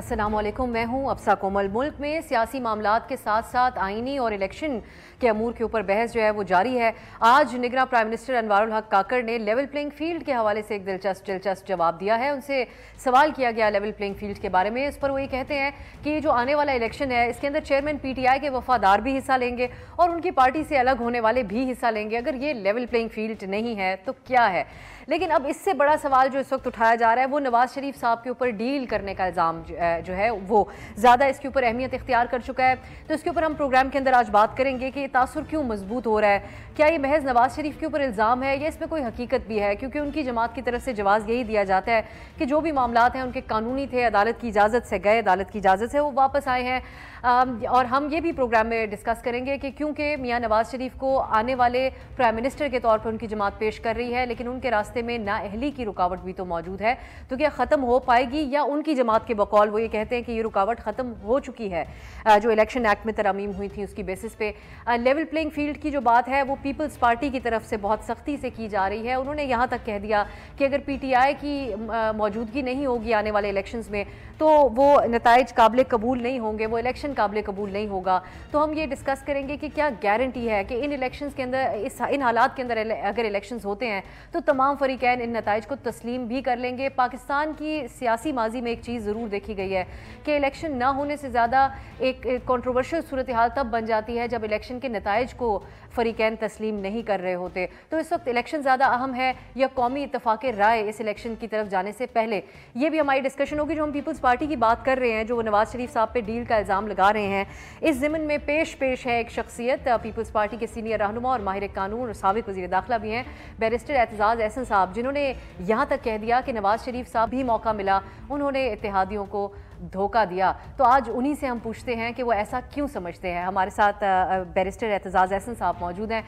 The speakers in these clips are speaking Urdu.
السلام علیکم، میں ہوں افسا کومل۔ ملک میں سیاسی معاملات کے ساتھ ساتھ آئینی اور الیکشن کے امور کے اوپر بحث جو ہے وہ جاری ہے۔ آج نگراں پرائم منسٹر انوار الحق کاکڑ نے لیول پلینگ فیلڈ کے حوالے سے ایک دلچسپ جواب دیا ہے۔ ان سے سوال کیا گیا لیول پلینگ فیلڈ کے بارے میں۔ اس پر وہ یہ کہتے ہیں کہ یہ جو آنے والا الیکشن ہے اس کے اندر چیئرمین پی ٹی آئی کے وفادار بھی حصہ لیں گے اور ان کی پارٹی سے الگ ہونے والے بھی حصہ لیں گے۔ اگر یہ لیول پلینگ فیلڈ نہیں ہے تو کیا ہے؟ لیکن اب اس سے بڑا سوال جو اس وقت اٹھایا جا رہا ہے وہ نواز شریف صاحب کے اوپر ڈیل کرنے کا الزام جو ہے وہ زیادہ اس کے اوپر اہمیت اختیار کر چکا ہے۔ تو اس کے اوپر ہم پروگرام کے اندر آج بات کریں گے کہ یہ تاثر کیوں مضبوط ہو رہا ہے۔ کیا یہ محض نواز شریف کے اوپر الزام ہے یا اس میں کوئی حقیقت بھی ہے؟ کیونکہ ان کی جماعت کی طرف سے جواز یہی دیا جاتا ہے کہ جو بھی معاملات ہیں ان کے قانونی تھے، عدالت کی اجازت سے گئے، عدالت کی اجازت سے وہ واپس آئے ہیں۔ اور ہم یہ بھی پروگرام میں ڈسکس کریں گے کہ کیونکہ میاں نواز شریف کو آنے والے پرائم منسٹر کے طور پر ان کی جماعت پیش کر رہی ہے، لیکن ان کے راستے میں نااہلی کی رکاوٹ بھی تو موجود ہے، تو کیا ختم ہو پائے گی یا ان کی جماعت کے بقول وہ یہ کہتے ہیں کہ یہ رکاوٹ ختم ہو چکی ہے جو الیکشن ایکٹ میں ترامیم ہوئی تھی اس کی بیسس پہ۔ لیول پلینگ فیلڈ کی جو بات ہے وہ پیپلز پارٹی کی طرف سے بہت سختی سے کی جا رہی ہے۔ انہوں نے یہاں تک کہہ دیا کہ اگر پی ٹی آئی کی موجودگی نہیں ہوگی آنے والے الیکشنز میں تو وہ نتائج قابل قبول نہیں ہوں گے، وہ الیکشن قابل قبول نہیں ہوگا۔ تو ہم یہ ڈسکس کریں گے کہ کیا گارنٹی ہے کہ ان الیکشنز کے اندر ان حالات کے اندر اگر الیکشنز ہوتے ہیں تو تمام فریقین ان نتائج کو تسلیم بھی کر لیں گے۔ پاکستان کی سیاسی ماضی میں ایک چیز ضرور دیکھی گئی ہے کہ الیکشن نہ ہونے سے زیادہ ایک کنٹروورشل صورتحال تب بن جاتی ہے جب الیکشن کے نتائج کو فریقین تسلیم نہیں کر رہے ہوتے۔ تو اس وقت الیکشن زیادہ اہم ہے یا قومی اتفاق رائے اس الیکشن کی طرف جانے سے پہلے؟ یہ بھی ہماری ڈسکشن ہوگی جو ہم پیپلز پارٹی کی بات کر رہے ہیں، جو وہ نواز شریف صاحب پہ ڈیل کا الزام لگا رہے ہیں۔ اس ضمن میں پیش ہے ایک شخصیت، پیپلز پارٹی کے سینئر رہنما اور ماہر قانون اور سابق وزیر داخلہ بھی ہیں، بیرسٹر اعتزاز احسن صاحب، جنہوں نے یہاں تک کہہ دیا کہ نواز شریف صاحب بھی موقع ملا، انہوں نے اتحادیوں کو دھوکہ دیا۔ تو آج انہی سے ہم پوچھتے ہیں کہ وہ ایسا کیوں سمجھتے ہیں۔ ہمارے ساتھ بیرسٹر اعتزاز احسن صاحب موجود ہیں۔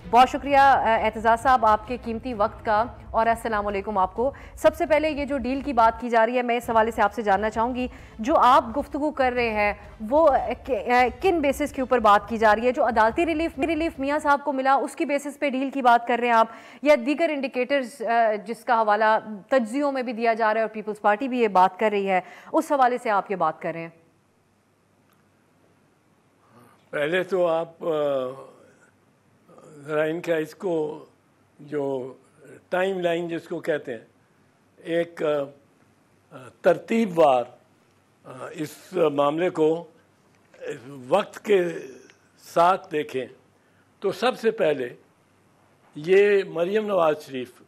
بہت شکریہ اعتزاز صاحب آپ کے قیمتی وقت کا، اور السلام علیکم آپ کو۔ سب سے پہلے یہ جو ڈیل کی بات کی جا رہی ہے، میں اس حوالے سے آپ سے جاننا چاہوں گی جو آپ گفتگو کر رہے ہیں وہ کن بیسس کے اوپر بات کی جا رہی ہے؟ جو عدالتی ریلیف میاں صاحب کو ملا اس کی بیسس پہ ڈیل کی بات کر رہے ہیں آپ، یا دیگر انڈیکیٹرز جس کا حوالہ تجزیوں میں بھی دیا جا رہا ہے اور پیپلز پارٹی بھی یہ بات کر رہی ہے، اس حوالے سے آپ یہ بات کر رہے ہیں؟ پہلے تو آپ ذرا ان کا اس کو جو ٹائم لائن جس کو کہتے ہیں ایک ترتیب وار اس معاملے کو وقت کے ساتھ دیکھیں تو سب سے پہلے یہ مریم نواز شریف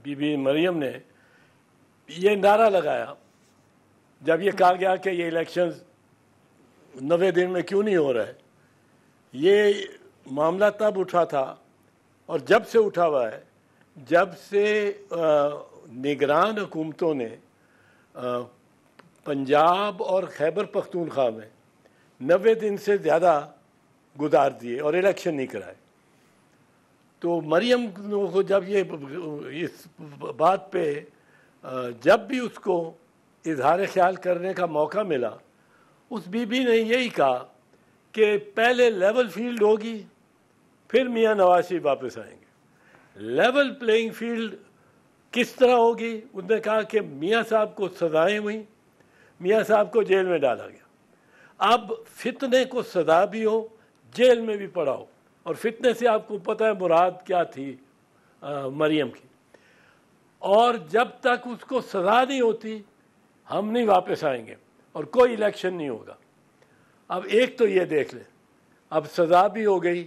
بی بی مریم نے یہ نعرہ لگایا جب یہ کہا گیا کہ یہ الیکشنز 90 دن میں کیوں نہیں ہو رہا ہے۔ یہ معاملہ تب اٹھا تھا اور جب سے اٹھا ہوا ہے جب سے نگران حکومتوں نے پنجاب اور خیبر پختونخوا میں 90 دن سے زیادہ گزار دیے اور الیکشن نہیں کرائے۔ تو مریم کو جب یہ اس بات پہ جب بھی اس کو اظہار خیال کرنے کا موقع ملا، اس بی بی نے یہی کہا کہ پہلے لیول فیلڈ ہوگی پھر میاں نواز شریف واپس آئیں گے۔ لیول پلینگ فیلڈ کس طرح ہوگی؟ انہوں نے کہا کہ میاں صاحب کو سزائیں ہوئیں، میاں صاحب کو جیل میں ڈالا گیا، اب فتنے کو سزا بھی ہو، جیل میں بھی پڑا ہو، اور فتنے سے آپ کو پتہ ہے مراد کیا تھی مریم کی، اور جب تک اس کو سزا نہیں ہوتی ہم نہیں واپس آئیں گے اور کوئی الیکشن نہیں ہوگا۔ اب ایک تو یہ دیکھ لیں، اب سزا بھی ہو گئی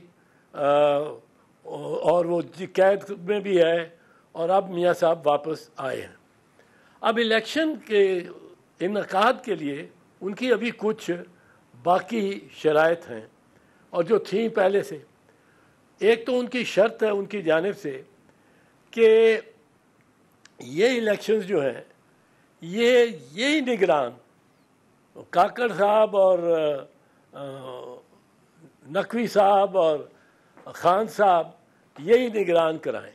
اور وہ قید میں بھی ہے، اور اب میاں صاحب واپس آئے ہیں۔ اب الیکشن کے انعقاد کے لیے ان کی ابھی کچھ باقی شرائط ہیں اور جو تھیں پہلے سے۔ ایک تو ان کی شرط ہے ان کی جانب سے کہ یہ الیکشنز جو ہیں یہی نگران کاکڑ صاحب اور نقوی صاحب اور خان صاحب یہی نگران کرائیں،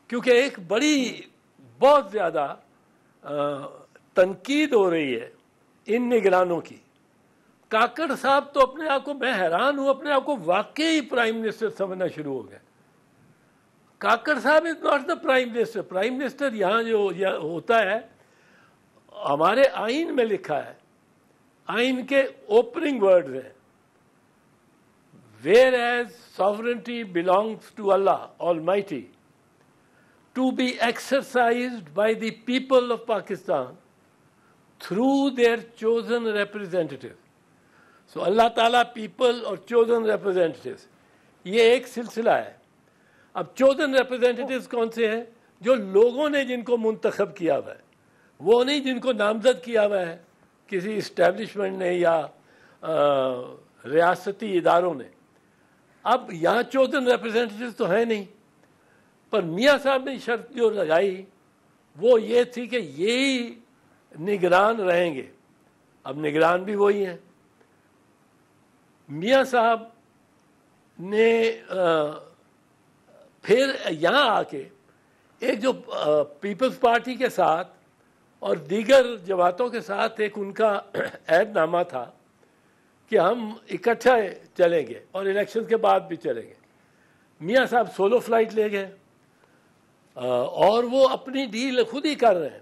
کیونکہ ایک بڑی بہت زیادہ تنقید ہو رہی ہے ان نگرانوں کی۔ کاکڑ صاحب تو اپنے آپ کو، میں حیران ہوں، اپنے آپ کو واقعی پرائم منسٹر سمجھنا شروع ہو گئے۔ کاکڑ صاحب is not the prime minister. Prime minister یہاں جو ہوتا ہے ہمارے آئین میں لکھا ہے, آئین کے اوپننگ ورڈز ہیں, whereas sovereignty belongs to Allah Almighty to be exercised by the people of Pakistan through their chosen representatives. So اللہ تعالیٰ people اور chosen representatives یہ ایک سلسلہ ہے. اب chosen representatives کون سے ہیں؟ جو لوگوں نے جن کو منتخب کیا ہوا ہے, وہ نہیں جن کو نامزد کیا ہوا ہے کسی اسٹیبلشمنٹ نے یا ریاستی اداروں نے. اب یہاں chosen representatives تو ہیں نہیں, پر میاں صاحب نے شرط جو لگائی وہ یہ تھی کہ یہی نگران رہیں گے. اب نگران بھی وہی ہیں. میاں صاحب نے پھر یہاں آ کے ایک جو پیپلز پارٹی کے ساتھ اور دیگر جماعتوں کے ساتھ ایک ان کا عہد نامہ تھا کہ ہم اکٹھا چلیں گے اور الیکشن کے بعد بھی چلیں گے. میاں صاحب سولو فلائٹ لے گئے اور وہ اپنی ڈیل خود ہی کر رہے ہیں.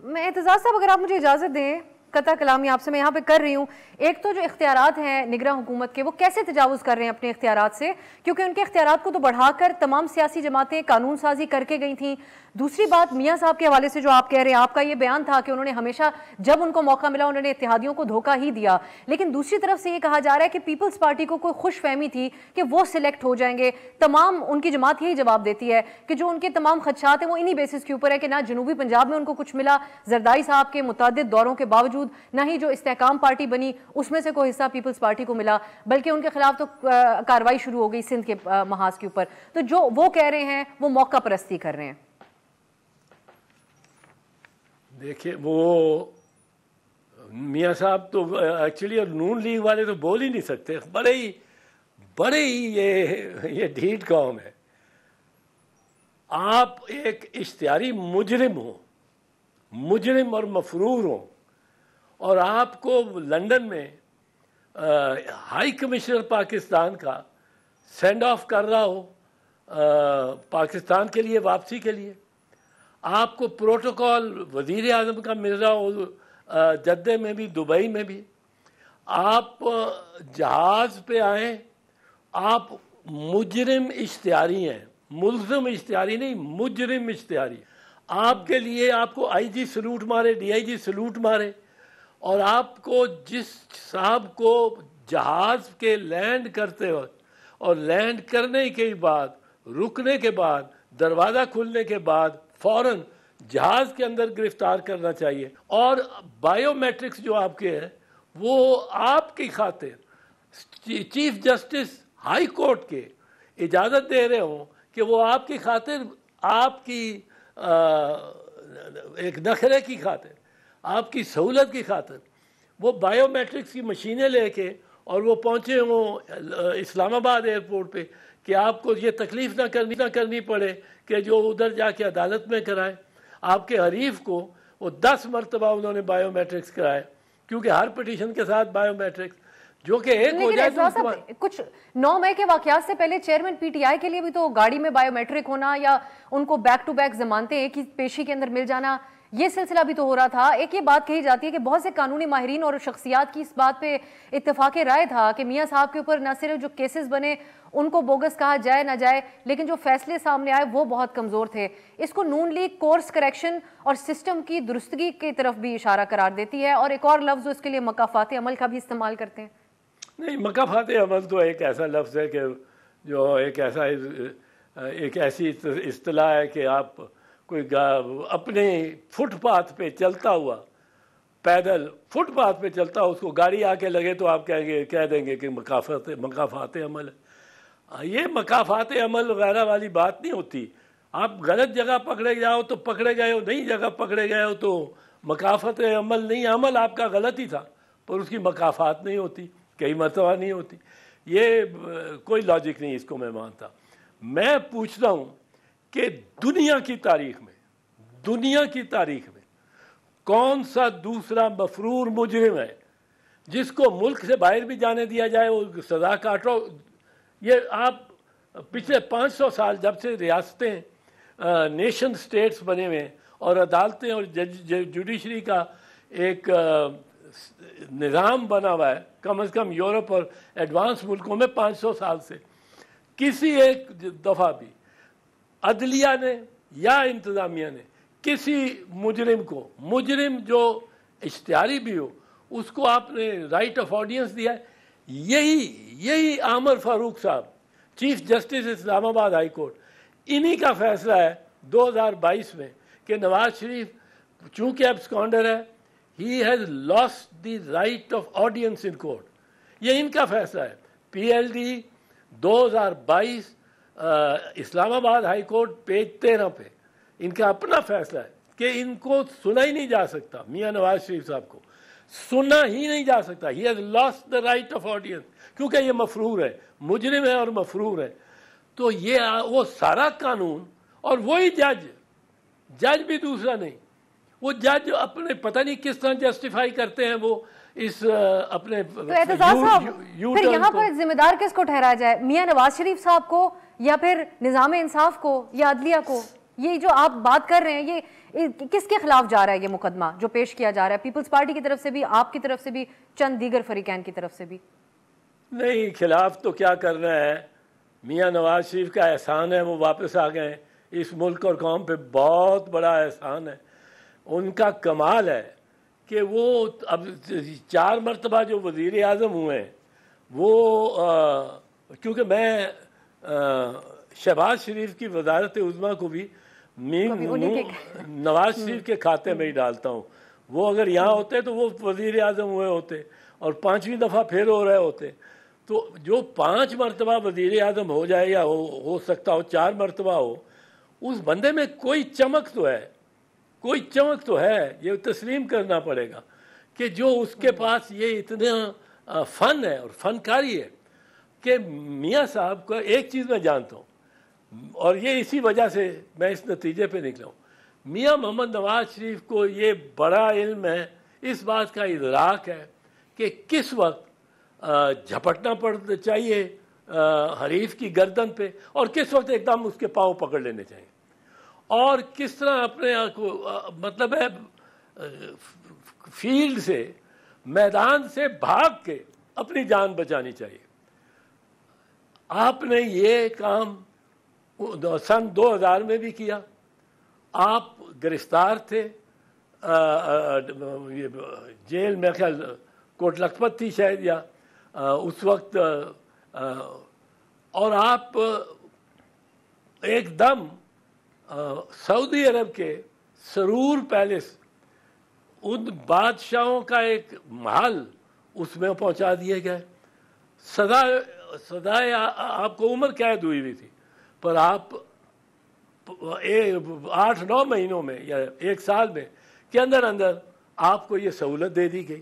میں اعتزاز صاحب اگر آپ مجھے اجازت دیں, قطع کلامی آپ سے میں یہاں پہ کر رہی ہوں. ایک تو جو اختیارات ہیں نگراں حکومت کے, وہ کیسے تجاوز کر رہے ہیں اپنے اختیارات سے, کیونکہ ان کے اختیارات کو تو بڑھا کر تمام سیاسی جماعتیں قانون سازی کر کے گئی تھیں. دوسری بات میاں صاحب کے حوالے سے جو آپ کہہ رہے ہیں, آپ کا یہ بیان تھا کہ انہوں نے ہمیشہ جب ان کو موقع ملا انہوں نے اتحادیوں کو دھوکہ ہی دیا. لیکن دوسری طرف سے یہ کہا جا رہا ہے کہ پیپلز پارٹی کو کوئی خوش فہمی تھی کہ وہ سلیکٹ ہو جائیں گے. تمام ان کی جماعت یہی جواب دیتی ہے کہ جو ان کے تمام خدشات ہیں وہ انہی بیسس کے اوپر ہے کہ نہ جنوبی پنجاب میں ان کو کچھ ملا زرداری صاحب کے متعدد دوروں کے باوجود, نہ ہی جو استحکام پارٹی بنی اس میں سے کوئی حصہ پیپلز پارٹی کو ملا, بلکہ ان کے خلاف تو کارروائی شروع ہو گئی سندھ کے محاذ کے اوپر. تو جو وہ کہہ رہے ہیں وہ موقع پرستی کر رہے ہیں. دیکھیے وہ میاں صاحب تو ایکچولی اور نون لیگ والے تو بول ہی نہیں سکتے, بڑے ہی یہ ڈھیٹ قوم ہے. آپ ایک اشتہاری مجرم ہو, مجرم اور مفرور ہو, اور آپ کو لندن میں ہائی کمشنر پاکستان کا سینڈ آف کر رہا ہو پاکستان کے لیے واپسی کے لیے, آپ کو پروٹوکول وزیر اعظم کا مل رہا ہو جدہ میں بھی دبئی میں بھی, آپ جہاز پہ آئیں, آپ مجرم اشتہاری ہیں, ملزم اشتہاری نہیں مجرم اشتہاری. آپ کے لیے آپ کو آئی جی سلوٹ مارے, ڈی آئی جی سلوٹ مارے, اور آپ کو جس صاحب کو جہاز کے لینڈ کرتے وقت اور لینڈ کرنے کے بعد رکنے کے بعد دروازہ کھلنے کے بعد فوراً جہاز کے اندر گرفتار کرنا چاہیے, اور بائیو میٹرکس جو آپ کے ہیں وہ آپ کی خاطر چیف جسٹس ہائی کورٹ کے اجازت دے رہے ہوں کہ وہ آپ کی خاطر, آپ کی ایک نخرے کی خاطر, آپ کی سہولت کی خاطر وہ بائیو میٹرکس کی مشینیں لے کے اور وہ پہنچے ہوں اسلام آباد ایئرپورٹ پہ کہ آپ کو یہ تکلیف نہ کرنی پڑے کہ جو ادھر جا کے عدالت میں کرائے. آپ کے حریف کو وہ 10 مرتبہ انہوں نے بائیو میٹرکس کرائے, کیونکہ ہر پٹیشن کے ساتھ بائیو میٹرکس جو کہ ایک ہو جائے تو کچھ 9 مئی کے واقعات سے پہلے چیئرمین پی ٹی آئی کے لیے بھی تو گاڑی میں بائیو میٹرک ہونا یا ان کو بیک ٹو بیک ضمانتیں ایک ہی پیشی کے اندر مل جانا, یہ سلسلہ بھی تو ہو رہا تھا. ایک یہ بات کہی جاتی ہے کہ بہت سے قانونی ماہرین اور شخصیات کی اس بات پہ اتفاق رائے تھا کہ میاں صاحب کے اوپر نہ صرف جو کیسز بنے ان کو بوگس کہا جائے نہ جائے, لیکن جو فیصلے سامنے آئے وہ بہت کمزور تھے. اس کو نون لیگ کورس کریکشن اور سسٹم کی درستگی کی طرف بھی اشارہ قرار دیتی ہے, اور ایک اور لفظ اس کے لیے مکافات عمل کا بھی استعمال کرتے ہیں. نہیں, مکافات عمل تو ایک ایسا لفظ ہے کہ جو ایک ایسی اصطلاح ہے کہ آپ کوئی اپنے فٹ پاتھ پہ چلتا ہوا, پیدل فٹ پاتھ پہ چلتا ہوا, اس کو گاڑی آ کے لگے تو آپ کہہ دیں گے کہ مکافات عمل ہے. یہ مکافات عمل وغیرہ والی بات نہیں ہوتی. آپ غلط جگہ پکڑے جاؤ تو پکڑے گئے ہو, نئی جگہ پکڑے گئے ہو تو مکافات عمل نہیں, عمل آپ کا غلط ہی تھا پر اس کی مکافات نہیں ہوتی, کئی مرتبہ نہیں ہوتی. یہ کوئی لاجک نہیں اس کو میں مانتا. میں پوچھتا ہوں کہ دنیا کی تاریخ میں کون سا دوسرا مفرور مجرم ہے جس کو ملک سے باہر بھی جانے دیا جائے, وہ سزا کاٹو. یہ آپ پچھلے 500 سال جب سے ریاستیں نیشن سٹیٹس بنے ہوئے ہیں اور عدالتیں اور جوڈیشری کا ایک نظام بنا ہوا ہے کم از کم یورپ اور ایڈوانس ملکوں میں 500 سال سے. کسی ایک دفعہ بھی عدلیہ نے یا انتظامیہ نے کسی مجرم کو، مجرم جو اشتہاری بھی ہو، اس کو آپ نے رائٹ آف آڈینس دیا ہے؟ یہی عامر فاروق صاحب، چیف جسٹس اسلام آباد ہائی کورٹ، انہی کا فیصلہ ہے 2022 میں کہ نواز شریف چونکہ ایبسکانڈر ہے، he has lost the right of audience in court. یہ ان کا فیصلہ ہے. پی ایل ڈی 2022 اسلام آباد ہائی کورٹ پیج 13 پہ ان کا اپنا فیصلہ ہے کہ ان کو سنا ہی نہیں جا سکتا. میاں نواز شریف صاحب کو سنا ہی نہیں جا سکتا. He has lost the right of audience, کیونکہ یہ مفرور ہے، مجرم ہے اور مفرور ہے. تو یہ وہ سارا قانون، اور وہی جج بھی دوسرا نہیں، وہ جج اپنے پتہ نہیں کس طرح جسٹیفائی کرتے ہیں وہ اس اپنے. تو اعتزاز صاحب پھر یہاں پر ذمہ دار کس کو ٹھہرایا جائے؟ میاں نواز شریف صاحب کو، یا پھر نظام انصاف کو، یا عدلیہ کو؟ یہ جو آپ بات کر رہے ہیں یہ کس کے خلاف جا رہا ہے یہ مقدمہ جو پیش کیا جا رہا ہے؟ پیپلز پارٹی کی طرف سے بھی، آپ کی طرف سے بھی، چند دیگر فریقین کی طرف سے بھی؟ نہیں، خلاف تو کیا کرنا ہے. میاں نواز شریف کا احسان ہے، وہ واپس آ گئے. اس ملک اور قوم پہ بہت بڑا احسان ہے. ان کا کمال ہے کہ وہ اب 4 مرتبہ جو وزیر اعظم ہوئے ہیں، وہ کیونکہ میں شہباز شریف کی وزارت عظمیٰ کو بھی نواز شریف کے کھاتے میں ہی ڈالتا ہوں. وہ اگر یہاں ہوتے تو وہ وزیر اعظم ہوئے ہوتے اور 5ویں دفعہ پھر ہو رہے ہوتے. تو جو 5 مرتبہ وزیر اعظم ہو جائے، یا ہو سکتا ہو 4 مرتبہ ہو، اس بندے میں کوئی چمک تو ہے، کوئی چمک تو ہے. یہ تسلیم کرنا پڑے گا کہ جو اس کے پاس یہ اتنا فن ہے اور فنکاری ہے کہ میاں صاحب کو ایک چیز میں جانتا ہوں، اور یہ اسی وجہ سے میں اس نتیجے پہ نکلا ہوں. میاں محمد نواز شریف کو یہ بڑا علم ہے، اس بات کا ادراک ہے کہ کس وقت جھپٹنا پڑنا چاہیے حریف کی گردن پہ، اور کس وقت ایک دم اس کے پاؤں پکڑ لینے چاہیے، اور کس طرح اپنے مطلب ہے فیلڈ سے، میدان سے بھاگ کے اپنی جان بچانی چاہیے. آپ نے یہ کام سن 2000 میں بھی کیا. آپ گرفتار تھے جیل میں، خیال کوٹ لکھپت تھی شاید، یا اس وقت، اور آپ ایک دم سعودی عرب کے سرور پیلس، ان بادشاہوں کا ایک محل، اس میں پہنچا دیے گئے. سزائے آپ کو عمر قید ہوئی ہوئی تھی، پر آپ 8-9 مہینوں میں یا 1 سال میں کے اندر آپ کو یہ سہولت دے دی گئی.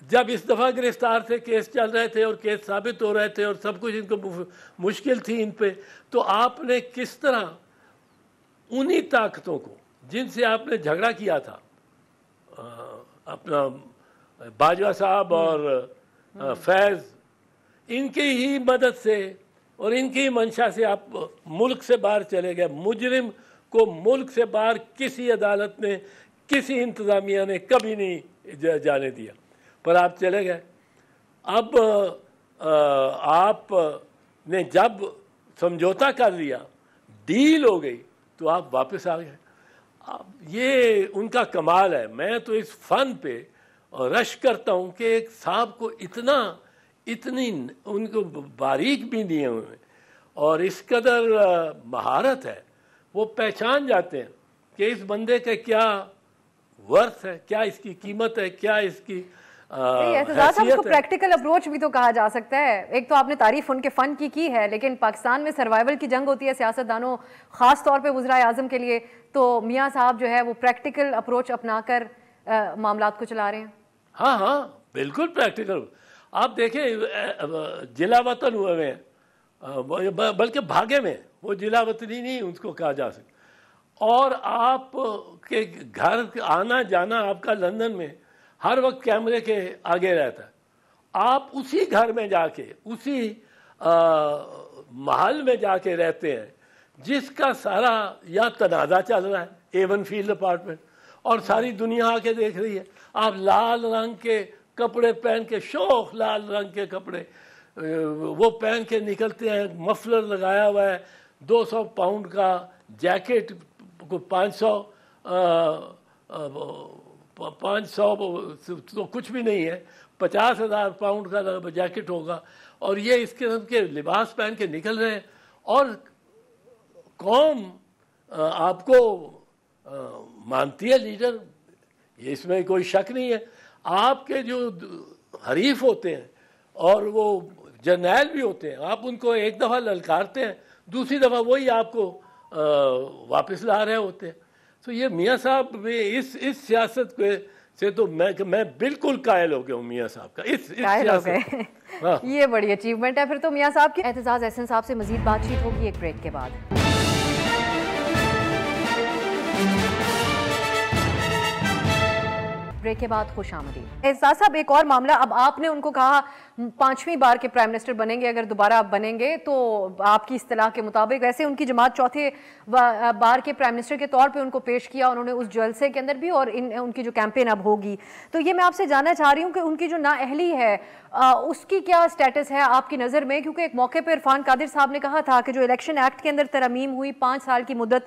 جب اس دفعہ گرفتار تھے، کیس چل رہے تھے اور کیس ثابت ہو رہے تھے اور سب کچھ ان کو مشکل تھی ان پہ، تو آپ نے کس طرح انہی طاقتوں کو جن سے آپ نے جھگڑا کیا تھا، اپنا باجوہ صاحب اور فیض، ان کی ہی مدد سے اور ان کی منشا سے آپ ملک سے باہر چلے گئے. مجرم کو ملک سے باہر کسی عدالت نے، کسی انتظامیہ نے کبھی نہیں جانے دیا، پر آپ چلے گئے. اب آپ نے جب سمجھوتا کر لیا، ڈیل ہو گئی، تو آپ واپس آ گئے. یہ ان کا کمال ہے. میں تو اس فن پہ رش کرتا ہوں کہ ایک صاحب کو اتنی ان کو باریک بھی دیے ہوئے اور اس قدر مہارت ہے، وہ پہچان جاتے ہیں کہ اس بندے کا کیا ورث ہے، کیا اس کی قیمت ہے، کیا اس کی اعتزاز صاحب کو پریکٹیکل اپروچ بھی تو کہا جا سکتا ہے. ایک تو آپ نے تعریف ان کے فن کی ہے، لیکن پاکستان میں سروائیول کی جنگ ہوتی ہے سیاستدانوں، خاص طور پہ وزرائے اعظم کے لیے، تو میاں صاحب جو ہے وہ پریکٹیکل اپروچ اپنا کر معاملات کو چلا رہے ہیں. ہاں بالکل پریکٹیکل. آپ دیکھیں جلا وطن ہوئے ہیں، بلکہ بھاگے میں، وہ جلا وطنی نہیں اس کو کہا جا سکتا. اور آپ کے گھر آنا جانا آپ کا لندن میں ہر وقت کیمرے کے آگے رہتا ہے. آپ اسی گھر میں جا کے، اسی محل میں جا کے رہتے ہیں جس کا سارا یا تنازع چل رہا ہے A1 فیلڈ اپارٹمنٹ, اور ساری دنیا آ کے دیکھ رہی ہے. آپ لال رنگ کے کپڑے پہن کے, شوخ لال رنگ کے کپڑے وہ پہن کے نکلتے ہیں, مفلر لگایا ہوا ہے, 200 پاؤنڈ کا جیکٹ, 500 تو کچھ بھی نہیں ہے, 50,000 پاؤنڈ کا جیکٹ ہوگا, اور یہ اس قسم کے لباس پہن کے نکل رہے ہیں. اور قوم آپ کو مانتی ہے لیڈر, اس میں کوئی شک نہیں ہے. آپ کے جو حریف ہوتے ہیں اور وہ جرنیل بھی ہوتے ہیں, آپ ان کو ایک دفعہ للکارتے ہیں, دوسری دفعہ وہی آپ کو واپس لا رہے ہوتے ہیں. تو یہ میاں صاحب اس سیاست سے تو میں بالکل قائل ہو گیا ہوں میاں صاحب کا. اس سیاست یہ بڑی اچیومنٹ ہے پھر تو میاں صاحب کی. اعتزاز احسن صاحب سے مزید بات چیت ہوگی ایک بریک کے بعد. بریک کے بعد خوش آمدید. اعتزاز صاحب, ایک اور معاملہ, اب آپ نے ان کو کہا 5ویں بار کے پرائم منسٹر بنیں گے, اگر دوبارہ آپ بنیں گے تو آپ کی اصطلاح کے مطابق. ویسے ان کی جماعت چوتھے بار کے پرائم منسٹر کے طور پہ ان کو پیش کیا انہوں نے اس جلسے کے اندر بھی, اور ان کی جو کیمپین اب ہوگی. تو یہ میں آپ سے جاننا چاہ رہی ہوں کہ ان کی جو نااہلی ہے اس کی کیا سٹیٹس ہے آپ کی نظر میں, کیونکہ ایک موقع پہ عرفان قادر صاحب نے کہا تھا کہ جو الیکشن ایکٹ کے اندر ترمیم ہوئی, 5 سال کی مدت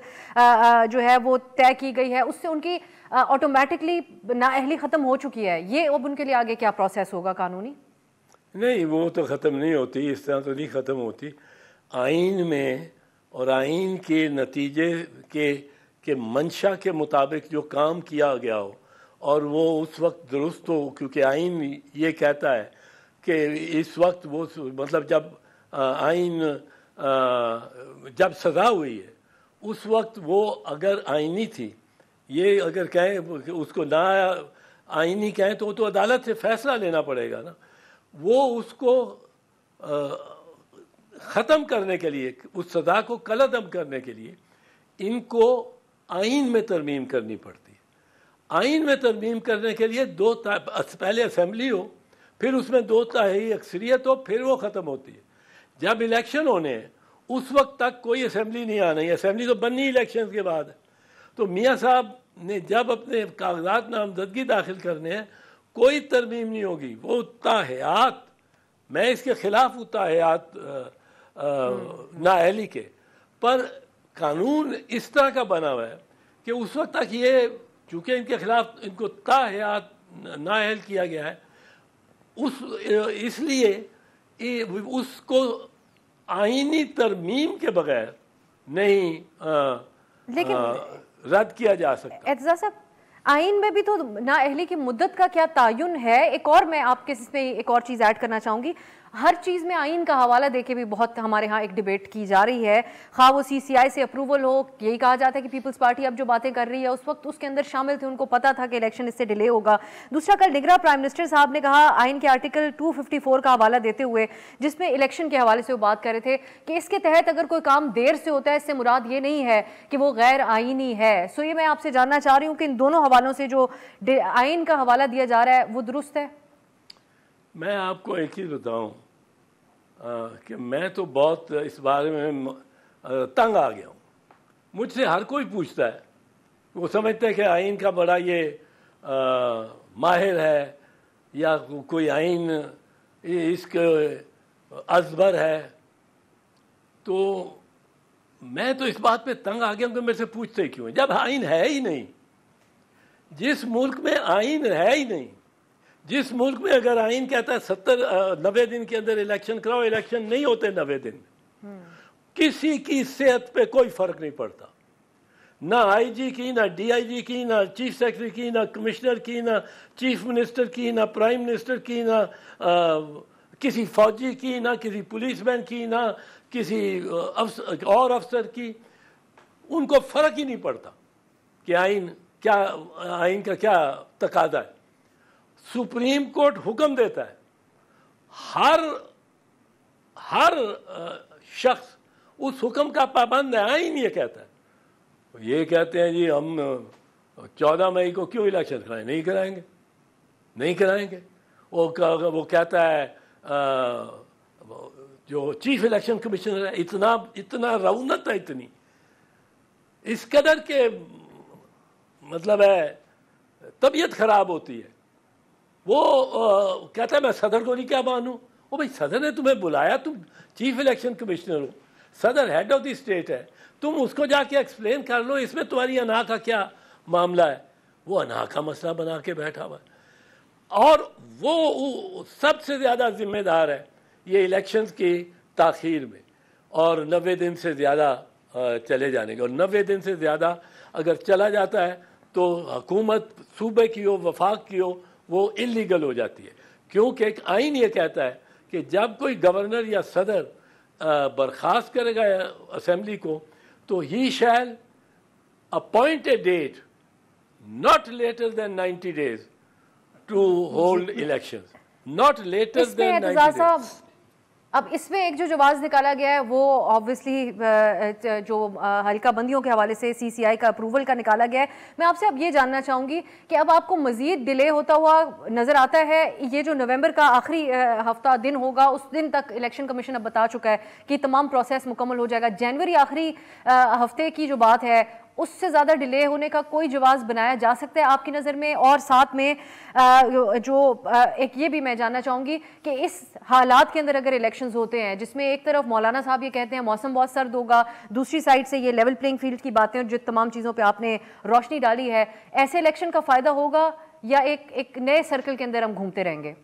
جو ہے وہ طے کی گئی ہے, اس سے ان کی آٹومیٹکلی نااہلی ختم ہو چکی ہے. یہ اب ان کے لیے آگے کیا پروسیس ہوگا قانونی؟ نہیں, وہ تو ختم نہیں ہوتی, اس طرح تو نہیں ختم ہوتی. آئین میں اور آئین کے نتیجے کے منشا کے مطابق جو کام کیا گیا ہو اور وہ اس وقت درست ہو, کیونکہ آئین یہ کہتا ہے کہ اس وقت وہ مطلب جب آئین جب سزا ہوئی ہے اس وقت وہ اگر آئینی تھی, یہ اگر کہیں اس کو نہ آئینی کہیں تو وہ تو عدالت سے فیصلہ لینا پڑے گا نا. وہ اس کو ختم کرنے کے لیے, اس سزا کو کالعدم کرنے کے لیے ان کو آئین میں ترمیم کرنی پڑتی ہے. آئین میں ترمیم کرنے کے لیے پہلے اسمبلی ہو, پھر اس میں 2/3 اکثریت ہو, پھر وہ ختم ہوتی ہے. جب الیکشن ہونے ہیں اس وقت تک کوئی اسمبلی نہیں آنا ہے, اسمبلی تو بننی الیکشن کے بعد ہے. تو میاں صاحب نے جب اپنے کاغذات نامزدگی داخل کرنے ہیں کوئی ترمیم نہیں ہوگی, وہ تاحیات, میں اس کے خلاف ہوں تاحیات نااہلی کے, پر قانون اس طرح کا بنا ہوا ہے کہ اس وقت تک یہ, چونکہ ان کے خلاف ان کو تاحیات نااہل کیا گیا ہے, اس لیے اس کو آئینی ترمیم کے بغیر نہیں رد کیا جا سکتا. اعتزاز صاحب, آئین میں بھی تو نااہلی کی مدت کا کیا تعین ہے؟ ایک اور میں آپ کے اس میں ایک اور چیز ایڈ کرنا چاہوں گی, ہر چیز میں آئین کا حوالہ دے کے بھی بہت ہمارے ہاں ایک ڈیبیٹ کی جا رہی ہے, خواہ وہ CCI سے اپروول ہو. یہی کہا جاتا ہے کہ پیپلز پارٹی اب جو باتیں کر رہی ہے اس وقت اس کے اندر شامل تھے, ان کو پتا تھا کہ الیکشن اس سے ڈیلے ہوگا. دوسرا, کل نگراں پرائم منسٹر صاحب نے کہا آئین کے آرٹیکل 254 کا حوالہ دیتے ہوئے, جس میں الیکشن کے حوالے سے وہ بات کر رہے تھے کہ اس کے تحت اگر کوئی کام دیر سے ہوتا ہے اس سے مراد یہ نہیں ہے کہ وہ غیر آئینی ہے. سو یہ میں آپ سے جاننا چاہ رہی ہوں کہ ان دونوں حوالوں سے جو آئین کا حوالہ دیا جا رہا ہے وہ درست ہے؟ میں آپ کو ایک چیز بتاؤں کہ میں تو بہت اس بارے میں تنگ آ گیا ہوں. مجھ سے ہر کوئی پوچھتا ہے, وہ سمجھتے ہیں کہ آئین کا بڑا یہ ماہر ہے یا کوئی آئین اس کے ازبر ہے. تو میں تو اس بات پہ تنگ آ گیا ہوں کہ میرے سے پوچھتے کیوں ہیں جب آئین ہے ہی نہیں. جس ملک میں آئین ہے ہی نہیں, جس ملک میں اگر آئین کہتا ہے 90 دن کے اندر الیکشن کراؤ, الیکشن نہیں ہوتے 90 دن میں, کسی کی صحت پہ کوئی فرق نہیں پڑتا, نہ IG کی, نہ DIG کی, نہ چیف سیکرٹری کی, نہ کمشنر کی, نہ چیف منسٹر کی, نہ پرائم منسٹر کی, نہ کسی فوجی کی, نہ کسی پولیس مین کی, نہ کسی اور افسر کی. ان کو فرق ہی نہیں پڑتا کہ آئین کا کیا تقاضا ہے. سپریم کورٹ حکم دیتا ہے, ہر شخص اس حکم کا پابند ہے. آئین یہ کہتا ہے, یہ کہتے ہیں جی ہم 14 مئی کو کیوں الیکشن کرائیں, نہیں کرائیں گے. وہ کہتا ہے جو چیف الیکشن کمیشنر ہے, اتنا رونت ہے, اتنی اس قدر کے مطلب ہے طبیعت خراب ہوتی ہے. وہ کہتا ہے میں صدر کو نہیں کیا مانوں. وہ بھائی صدر نے تمہیں بلایا, تم چیف الیکشن کمشنر ہو, صدر ہیڈ آف دی اسٹیٹ ہے, تم اس کو جا کے ایکسپلین کر لو اس میں تمہاری انا کا کیا معاملہ ہے. وہ انا کا مسئلہ بنا کے بیٹھا ہوا ہے, اور وہ سب سے زیادہ ذمہ دار ہے یہ الیکشنز کی تاخیر میں اور 90 دن سے زیادہ چلے جانے کے. اور 90 دن سے زیادہ اگر چلا جاتا ہے تو حکومت صوبے کی ہو وفاق کی ہو وہ انلیگل ہو جاتی ہے, کیونکہ ایک آئین یہ کہتا ہے کہ جب کوئی گورنر یا صدر برخاست کرے گا اسمبلی کو تو ہی shall appoint a date not later than 90 days to hold elections. Not later than 90 days. اب اس میں ایک جو جواز نکالا گیا ہے وہ آبویسلی جو حلقہ بندیوں کے حوالے سے سی سی آئی کا اپروول کا نکالا گیا ہے. میں آپ سے اب یہ جاننا چاہوں گی کہ اب آپ کو مزید ڈیلے ہوتا ہوا نظر آتا ہے. یہ جو نومبر کا آخری ہفتہ دن ہوگا اس دن تک الیکشن کمیشن اب بتا چکا ہے کہ تمام پروسیس مکمل ہو جائے گا. جنوری آخری ہفتے کی جو بات ہے اس سے زیادہ ڈیلے ہونے کا کوئی جواز بنایا جا سکتا ہے آپ کی نظر میں؟ اور ساتھ میں جو ایک یہ بھی میں جاننا چاہوں گی کہ اس حالات کے اندر اگر الیکشنز ہوتے ہیں جس میں ایک طرف مولانا صاحب یہ کہتے ہیں موسم بہت سرد ہوگا, دوسری سائڈ سے یہ لیول پلینگ فیلڈ کی باتیں اور جو تمام چیزوں پہ آپ نے روشنی ڈالی ہے, ایسے الیکشن کا فائدہ ہوگا یا ایک نئے سرکل کے اندر ہم گھومتے رہیں گے؟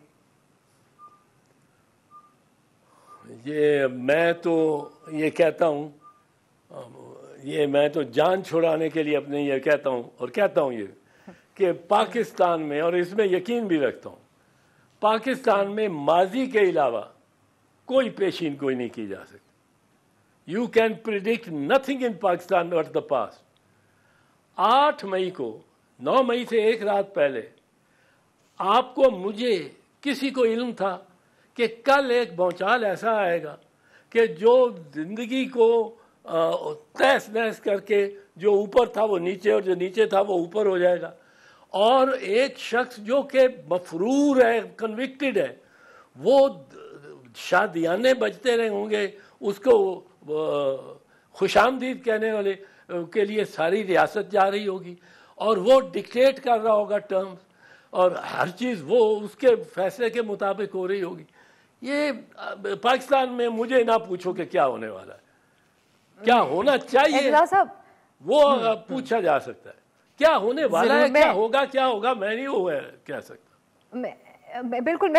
یہ میں تو یہ کہتا ہوں, میں تو جان چھڑانے کے لیے اپنے یہ کہتا ہوں اور کہتا ہوں یہ کہ پاکستان میں, اور اس میں یقین بھی رکھتا ہوں, پاکستان میں ماضی کے علاوہ کوئی پیشین گوئی نہیں کی جا سکتی. You can predict nothing in Pakistan but the past. 8 مئی کو 9 مئی سے ایک رات پہلے آپ کو مجھے کسی کو علم تھا کہ کل ایک بھونچال ایسا آئے گا کہ جو زندگی کو تہس نہس کر کے جو اوپر تھا وہ نیچے اور جو نیچے تھا وہ اوپر ہو جائے گا, اور ایک شخص جو کہ مفرور ہے, کنوکٹڈ ہے, وہ شادیانے بجتے رہے ہوں گے اس کو خوش آمدید کہنے والے کے لیے ساری ریاست جا رہی ہوگی اور وہ ڈکٹیٹ کر رہا ہوگا ٹرمز, اور ہر چیز وہ اس کے فیصلے کے مطابق ہو رہی ہوگی. یہ پاکستان میں مجھے نہ پوچھو کہ کیا ہونے والا ہے, کیا ہونا چاہیے وہ پوچھا جا سکتا ہے. کیا ہونے والا ہے, کیا ہوگا میں نہیں وہ کہہ سکتا. بالکل,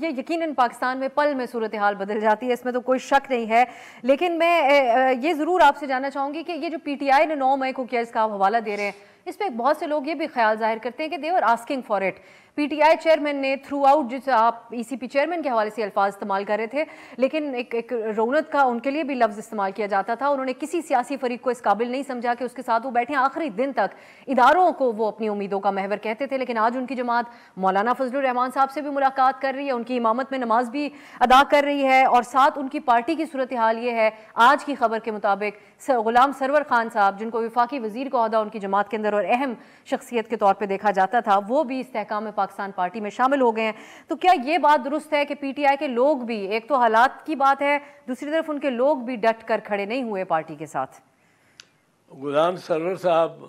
یہ یقیناً پاکستان میں پل میں صورتحال بدل جاتی ہے, اس میں تو کوئی شک نہیں ہے. لیکن میں یہ ضرور آپ سے جاننا چاہوں گی کہ یہ جو پی ٹی آئی نے 9 مئی کو کیا اس کا آپ حوالہ دے رہے ہیں, اس پہ بہت سے لوگ یہ بھی خیال ظاہر کرتے ہیں کہ they were asking for it. P T I chairman نے تھرو آؤٹ, جس آپ ای سی پی چیئرمین کے حوالے سے الفاظ استعمال کر رہے تھے, لیکن ایک رونت کا ان کے لیے بھی لفظ استعمال کیا جاتا تھا. انہوں نے کسی سیاسی فریق کو اس قابل نہیں سمجھا کہ اس کے ساتھ وہ بیٹھیں, آخری دن تک اداروں کو وہ اپنی امیدوں کا محور کہتے تھے. لیکن آج ان کی جماعت مولانا فضل الرحمان صاحب سے بھی ملاقات کر رہی ہے, ان کی امامت میں نماز بھی ادا کر رہی ہے, اور ساتھ ان کی پارٹی کی صورتحال یہ ہے آج کی خبر کے مطابق غلام سرور خان صاحب, جن کو وفاقی وزیر کا عہدہ ان کی جماعت کے اندر اور اہم شخصیت کے طور پہ دیکھا جاتا تھا, وہ بھی استحکام پاکستان پارٹی میں شامل ہو گئے ہیں. تو کیا یہ بات درست ہے کہ پی ٹی آئی کے لوگ بھی, ایک تو حالات کی بات ہے, دوسری طرف ان کے لوگ بھی ڈٹ کر کھڑے نہیں ہوئے پارٹی کے ساتھ؟ غلام سرور صاحب,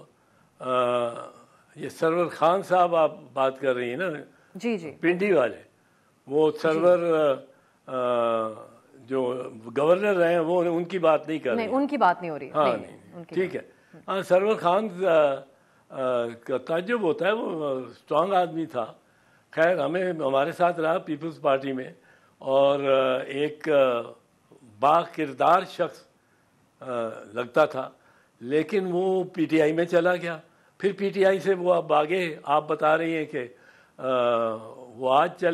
یہ سرور خان صاحب آپ بات کر رہی ہیں نا, جی جی, پنڈی والے, وہ سرور جو گورنر رہے ہیں وہ ان کی بات نہیں کر رہے. ان کی بات نہیں ہو رہی. ہاں نہیں, ٹھیک ہے. ہاں, سرور خان کا تعجب ہوتا ہے, وہ اسٹرانگ آدمی تھا. خیر ہمارے ساتھ رہا پیپلز پارٹی میں, اور ایک با کردار شخص لگتا تھا, لیکن وہ پی ٹی آئی میں چلا گیا. پھر پی ٹی آئی سے وہ اب آگے آپ بتا رہی ہیں کہ وہ آج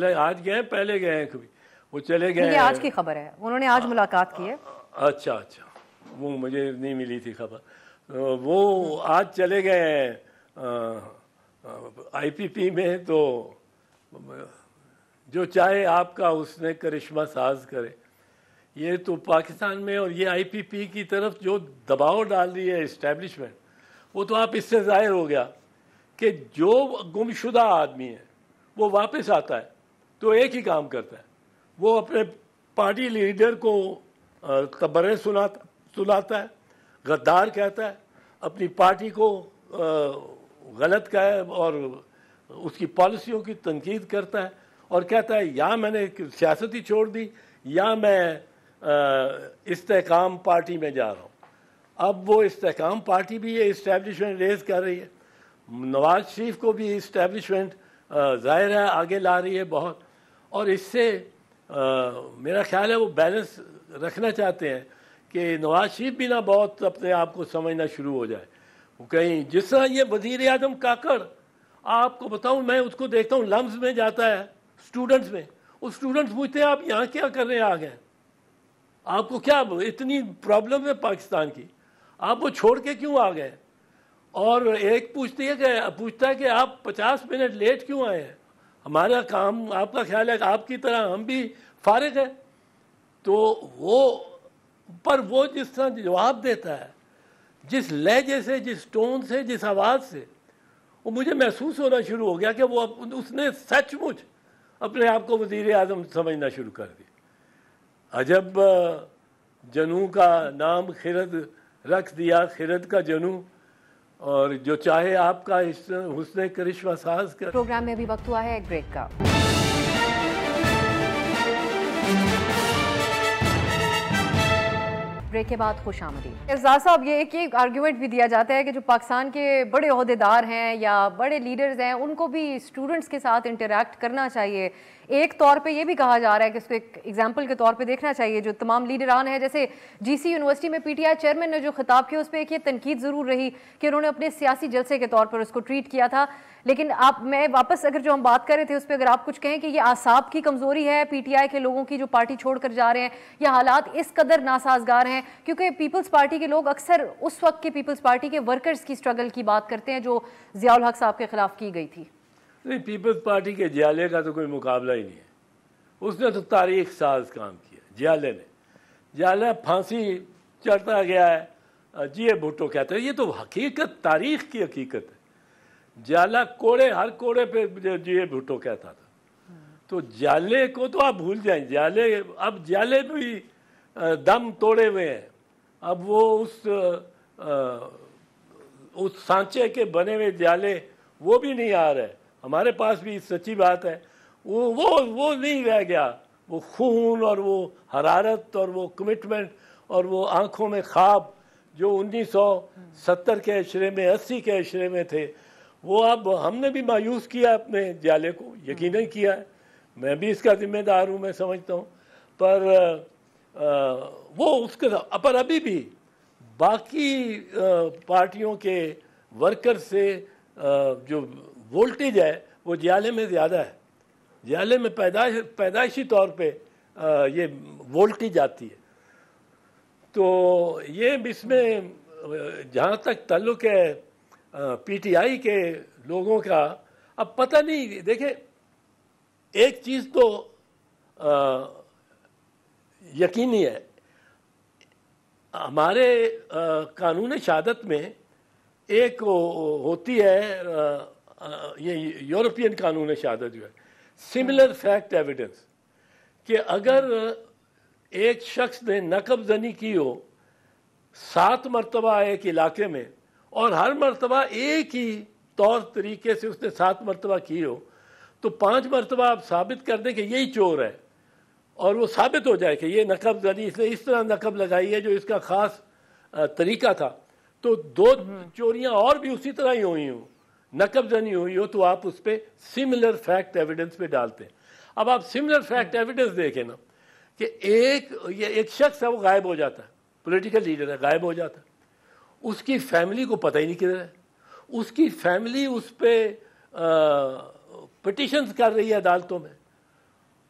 گئے, پہلے گئے ہیں کبھی, وہ چلے گئے. یہ آج کی خبر ہے, انہوں نے آج ملاقات کی ہے. اچھا, وہ مجھے نہیں ملی تھی خبر. وہ آج چلے گئے ہیں آئی پی پی میں. تو جو چاہے آپ کا اس نے کرشمہ ساز کرے. یہ تو پاکستان میں, اور یہ آئی پی پی کی طرف جو دباؤ ڈال رہی ہے اسٹیبلشمنٹ, وہ تو آپ اس سے ظاہر ہو گیا کہ جو گمشدہ آدمی ہے وہ واپس آتا ہے تو ایک ہی کام کرتا ہے, وہ اپنے پارٹی لیڈر کو تبرے سناتا ہے, غدار کہتا ہے, اپنی پارٹی کو غلط کا ہے اور اس کی پالیسیوں کی تنقید کرتا ہے اور کہتا ہے یا میں نے سیاست ہی چھوڑ دی یا میں استحکام پارٹی میں جا رہا ہوں. اب وہ استحکام پارٹی بھی یہ اسٹیبلشمنٹ ریز کر رہی ہے, نواز شریف کو بھی اسٹیبلشمنٹ ظاہر ہے آگے لا رہی ہے بہت, اور اس سے میرا خیال ہے وہ بیلنس رکھنا چاہتے ہیں کہ نواز شریف بھی نہ بہت اپنے آپ کو سمجھنا شروع ہو جائے. کہیں جس طرح یہ وزیر اعظم کاکڑ, آپ کو بتاؤں میں اس کو دیکھتا ہوں لمز میں جاتا ہے اسٹوڈنٹس میں, وہ اسٹوڈنٹس پوچھتے ہیں آپ یہاں کیا کر رہے ہیں, آ گئے آپ کو کیا اتنی پرابلم ہے پاکستان کی, آپ وہ چھوڑ کے کیوں آ گئے؟ اور ایک پوچھتا ہے کہ آپ 50 منٹ لیٹ کیوں آئے ہیں, ہمارا کام آپ کا خیال ہے کہ آپ کی طرح ہم بھی فارغ ہیں. تو وہ جس طرح جواب دیتا ہے, جس لہجے سے, جس ٹون سے, جس آواز سے, وہ مجھے محسوس ہونا شروع ہو گیا کہ وہ اس نے سچ مچ اپنے آپ کو وزیر اعظم سمجھنا شروع کر دیا. عجب جنوں کا نام خرد رکھ دیا, خرد کا جنوں, اور جو چاہے آپ کا حسن کرشمہ ساز کر. پروگرام میں ابھی وقت ہوا ہے ایک بریک کا. بریک کے بعد خوش آمدید. اعزاز صاحب, یہ ایک آرگیومنٹ بھی دیا جاتا ہے کہ جو پاکستان کے بڑے عہدیدار ہیں یا بڑے لیڈرز ہیں ان کو بھی اسٹوڈنٹس کے ساتھ انٹریکٹ کرنا چاہیے. ایک طور پہ یہ بھی کہا جا رہا ہے کہ اس کو ایک ایگزامپل کے طور پہ دیکھنا چاہیے. جو تمام لیڈران ہیں, جیسے جی سی یونیورسٹی میں پی ٹی آئی چیئرمین نے جو خطاب کیا اس پہ ایک یہ تنقید ضرور رہی کہ انہوں نے اپنے سیاسی جلسے کے طور پر اس کو ٹریٹ کیا تھا. لیکن میں واپس اگر جو ہم بات کر رہے تھے اس پہ اگر آپ کچھ کہیں کہ یہ اعصاب کی کمزوری ہے پی ٹی آئی کے لوگوں کی جو پارٹی چھوڑ کر جا رہے ہیں, یا حالات اس قدر ناسازگار ہیں؟ کیونکہ پیپلز پارٹی کے لوگ اکثر اس وقت کے پیپلز پارٹی کے ورکرز کی سٹرگل کی بات کرتے ہیں جو ضیاء الحق صاحب کے خلاف کی گئی تھی. نہیں, پیپلز پارٹی کے جیالے کا تو کوئی مقابلہ ہی نہیں ہے. اس نے تو تاریخ ساز کام کیا. جیالے نے جیالہ پھانسی چڑھتا گیا ہے, جی اے بھٹو کہتے ہیں, یہ تو حقیقت, تاریخ کی حقیقت ہے. جیالہ کوڑے, ہر کوڑے پہ جی اے بھٹو کہتا تھا. تو جیالے کو تو آپ بھول جائیں. اب جیالے بھی دم توڑے ہوئے ہیں. اب وہ اس سانچے کے بنے ہوئے جیالے وہ بھی نہیں آ رہے. ہمارے پاس بھی سچی بات ہے, وہ نہیں رہ گیا. وہ خون اور وہ حرارت اور وہ کمٹمنٹ اور وہ آنکھوں میں خواب جو 1970 کے عشرے میں, 80 کے عشرے میں تھے, وہ اب ہم نے بھی مایوس کیا اپنے جیالے کو, یقیناً کیا ہے. میں بھی اس کا ذمہ دار ہوں, میں سمجھتا ہوں. پر وہ اس کے پر ابھی بھی باقی پارٹیوں کے ورکر سے جو وولٹیج ہے وہ جیالے میں زیادہ ہے. جیالے میں پیدائشی طور پہ یہ وولٹیج آتی ہے. تو یہ اس میں جہاں تک تعلق ہے پی ٹی آئی کے لوگوں کا, اب پتہ نہیں. دیکھیں, ایک چیز تو یقینی ہے, ہمارے قانون شہادت میں ایک ہوتی ہے, یہ یورپین قانون شہادت جو ہے, سملر فیکٹ ایویڈنس, کہ اگر ایک شخص نے نقب زنی کی ہو 7 مرتبہ ایک علاقے میں, اور ہر مرتبہ ایک ہی طور طریقے سے اس نے 7 مرتبہ کی ہو, تو 5 مرتبہ آپ ثابت کر دیں کہ یہی چور ہے, اور وہ ثابت ہو جائے کہ یہ نقب زنی اس نے اس طرح نقب لگائی ہے جو اس کا خاص طریقہ تھا, تو 2 چوریاں اور بھی اسی طرح ہی ہوئی ہوں, نقب زنی ہوئی ہو, تو آپ اس پہ سملر فیکٹ ایویڈنس پہ ڈالتے ہیں. اب آپ سملر فیکٹ ایویڈنس دیکھیں نا, کہ ایک شخص ہے وہ غائب ہو جاتا ہے, پولیٹیکل لیڈر ہے, غائب ہو جاتا ہے, اس کی فیملی کو پتہ ہی نہیں کدھر ہے. اس کی فیملی اس پہ پٹیشنز کر رہی ہے عدالتوں میں,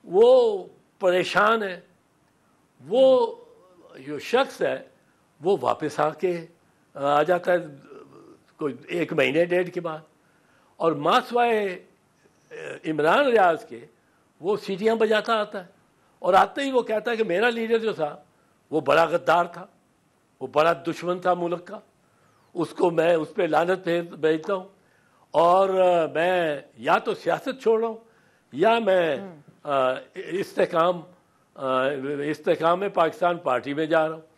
وہ پریشان ہے. وہ جو شخص ہے وہ واپس آ جاتا ہے کوئی 1 مہینے 1.5 کے بعد, اور ماسوائے عمران ریاض کے وہ سیٹیاں بجاتا آتا ہے, اور آتے ہی وہ کہتا ہے کہ میرا لیڈر جو تھا وہ بڑا غدار تھا, وہ بڑا دشمن تھا ملک کا, اس کو میں اس پہ لعنت بھیجتا ہوں, اور میں یا تو سیاست چھوڑ رہا ہوں یا میں استحکام پاکستان پارٹی میں جا رہا ہوں.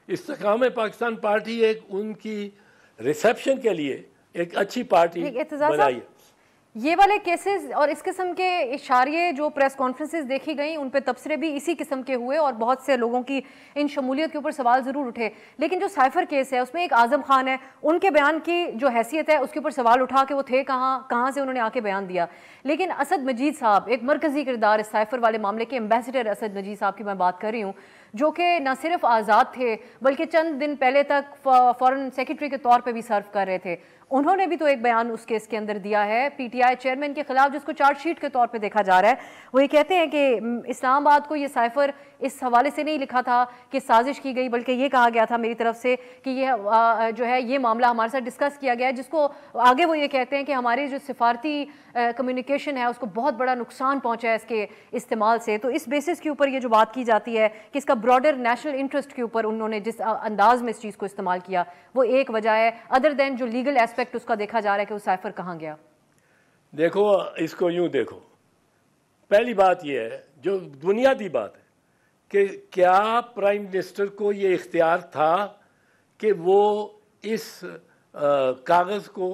استحکام پاکستان پارٹی ایک ان کی ریسیپشن کے لیے ایک اچھی پارٹی بنائی. یہ والے کیسز اور اس قسم کے اشاریے جو پریس کانفرنسز دیکھی گئیں ان پہ تبصرے بھی اسی قسم کے ہوئے اور بہت سے لوگوں کی ان شمولیت کے اوپر سوال ضرور اٹھے. لیکن جو سائفر کیس ہے اس میں ایک اعظم خان ہے, ان کے بیان کی جو حیثیت ہے اس کے اوپر سوال اٹھا کہ وہ تھے کہاں سے انہوں نے آ کے بیان دیا. لیکن اسد مجید صاحب ایک مرکزی کردار اس سائفر والے معاملے کے ایمبیسڈر اسد مجید صاحب کی میں بات کر رہی ہوں, جو کہ نہ صرف آزاد تھے بلکہ چند دن پہلے تک فارن سیکرٹری کے طور پہ بھی سرو کر رہے تھے. انہوں نے بھی تو ایک بیان اس کیس کے اندر دیا ہے پی ٹی آئی چیئرمین کے خلاف, جس کو چارج شیٹ کے طور پہ دیکھا جا رہا ہے. وہ یہ کہتے ہیں کہ اسلام آباد کو یہ سائفر اس حوالے سے نہیں لکھا تھا کہ سازش کی گئی, بلکہ یہ کہا گیا تھا میری طرف سے کہ یہ جو ہے یہ معاملہ ہمارے ساتھ ڈسکس کیا گیا ہے, جس کو آگے وہ یہ کہتے ہیں کہ ہماری جو سفارتی کمیونیکیشن ہے اس کو بہت بڑا نقصان پہنچا ہے اس کے استعمال سے. تو اس بیسس کے اوپر یہ جو بات کی جاتی ہے کہ اس کا براڈر نیشنل انٹرسٹ کے اوپر انہوں نے جس انداز میں اس چیز کو استعمال کیا وہ ایک وجہ ہے, ادر دین جو لیگل ایسپیکٹ اس کا دیکھا جا رہا ہے کہ وہ سائفر کہاں گیا. دیکھو اس کو یوں دیکھو, پہلی بات یہ ہے جو بنیادی بات ہے کہ کیا پرائم منسٹر کو یہ اختیار تھا کہ وہ اس کاغذ کو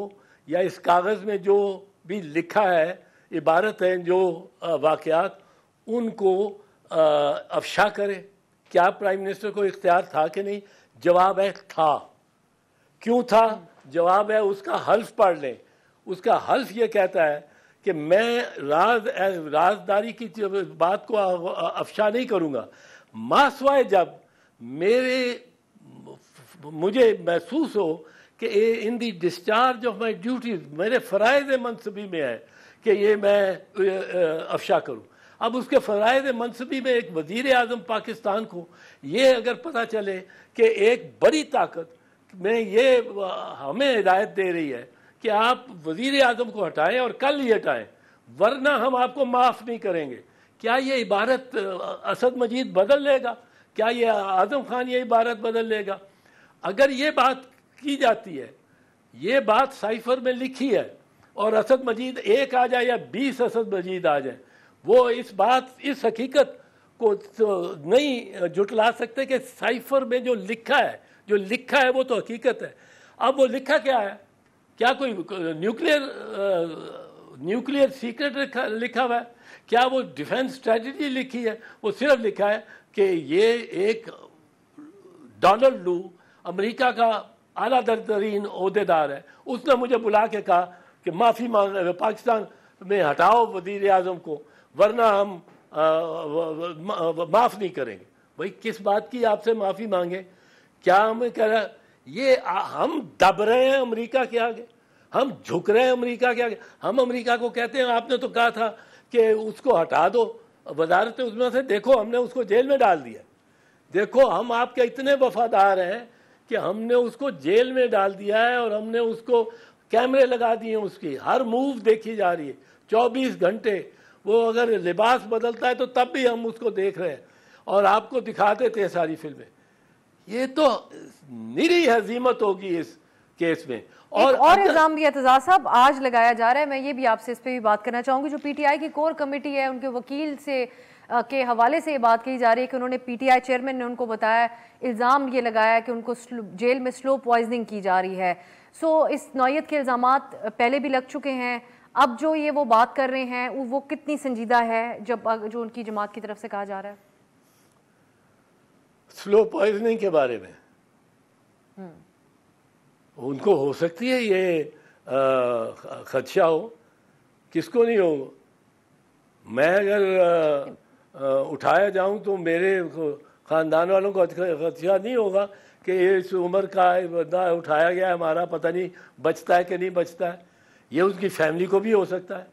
یا اس کاغذ میں جو بھی لکھا ہے عبارت ہے جو واقعات ان کو افشا کرے؟ کیا پرائم منسٹر کو اختیار تھا کہ نہیں؟ جواب ہے تھا. کیوں تھا؟ جواب ہے اس کا حلف پڑھ لیں. اس کا حلف یہ کہتا ہے کہ میں رازداری کی بات کو افشا نہیں کروں گا ماسوائے جب مجھے محسوس ہو کہ ان دی ڈسچارج آف مائی ڈیوٹیز, میرے فرائض منصبی میں ہے کہ یہ میں افشا کروں. اب اس کے فرائض منصبی میں ایک وزیر اعظم پاکستان کو یہ اگر پتہ چلے کہ ایک بڑی طاقت میں یہ ہمیں ہدایت دے رہی ہے کہ آپ وزیر اعظم کو ہٹائیں اور کل ہی ہٹائیں ورنہ ہم آپ کو معاف نہیں کریں گے, کیا یہ عبارت اسد مجید بدل لے گا؟ کیا یہ اعظم خان یہ عبارت بدل لے گا؟ اگر یہ بات کی جاتی ہے, یہ بات سائفر میں لکھی ہے اور اسد مجید ایک آ جائے یا 20 اسد مجید آ جائیں, وہ اس حقیقت کو نہیں جھٹلا سکتے کہ سائفر میں جو لکھا ہے وہ تو حقیقت ہے. اب وہ لکھا کیا ہے؟ کیا کوئی نیوکلیئر سیکرٹ لکھا ہوا ہے؟ کیا وہ ڈیفنس اسٹریٹجی لکھی ہے؟ وہ صرف لکھا ہے کہ یہ ایک ڈونلڈ لو امریکہ کا اعلیٰ ترین عہدیدار ہے, اس نے مجھے بلا کے کہا کہ معافی مانگ پاکستان میں ہٹاؤ وزیر اعظم کو ورنہ ہم معاف نہیں کریں گے. بھائی کس بات کی آپ سے معافی مانگیں؟ کیا ہمیں کہہ رہا ہے یہ ہم دب رہے ہیں امریکہ کے آگے, ہم جھک رہے ہیں امریکہ کے آگے. ہم امریکہ کو کہتے ہیں آپ نے تو کہا تھا کہ اس کو ہٹا دو وزارت اس میں سے, دیکھو ہم نے اس کو جیل میں ڈال دیا, دیکھو ہم آپ کے اتنے وفادار ہیں کہ ہم نے اس کو جیل میں ڈال دیا ہے اور ہم نے اس کو کیمرے لگا دیے ہیں, اس کی ہر موو دیکھی جا رہی ہے 24 گھنٹے. وہ اگر لباس بدلتا ہے تو تب بھی ہم اس کو دیکھ رہے ہیں اور آپ کو دکھاتے تھے ساری فلمیں. یہ تو نری ہزیمت ہوگی اس کیس میں. اور الزام بھی اعتزاز صاحب آج لگایا جا رہا ہے, میں یہ بھی آپ سے اس پہ بھی بات کرنا چاہوں گی. جو پی ٹی آئی کی کور کمیٹی ہے ان کے وکیل سے کے حوالے سے یہ بات کہی جا رہی ہے کہ انہوں نے پی ٹی آئی چیئرمین نے ان کو بتایا, الزام یہ لگایا کہ ان کو جیل میں سلو پوائزننگ کی جا رہی ہے. سو اس نوعیت کے الزامات پہلے بھی لگ چکے ہیں, اب جو یہ وہ بات کر رہے ہیں وہ کتنی سنجیدہ ہے جب جو ان کی جماعت کی طرف سے کہا جا رہا ہے؟ سلو پوائزننگ کے بارے میں ان کو ہو سکتی ہے یہ خدشہ ہو, کس کو نہیں ہو. میں اگر اٹھایا جاؤں تو میرے خاندان والوں کو خدشہ نہیں ہوگا کہ اس عمر کا بندہ اٹھایا گیا ہے ہمارا, پتہ نہیں بچتا ہے کہ نہیں بچتا ہے. یہ اس کی فیملی کو بھی ہو سکتا ہے,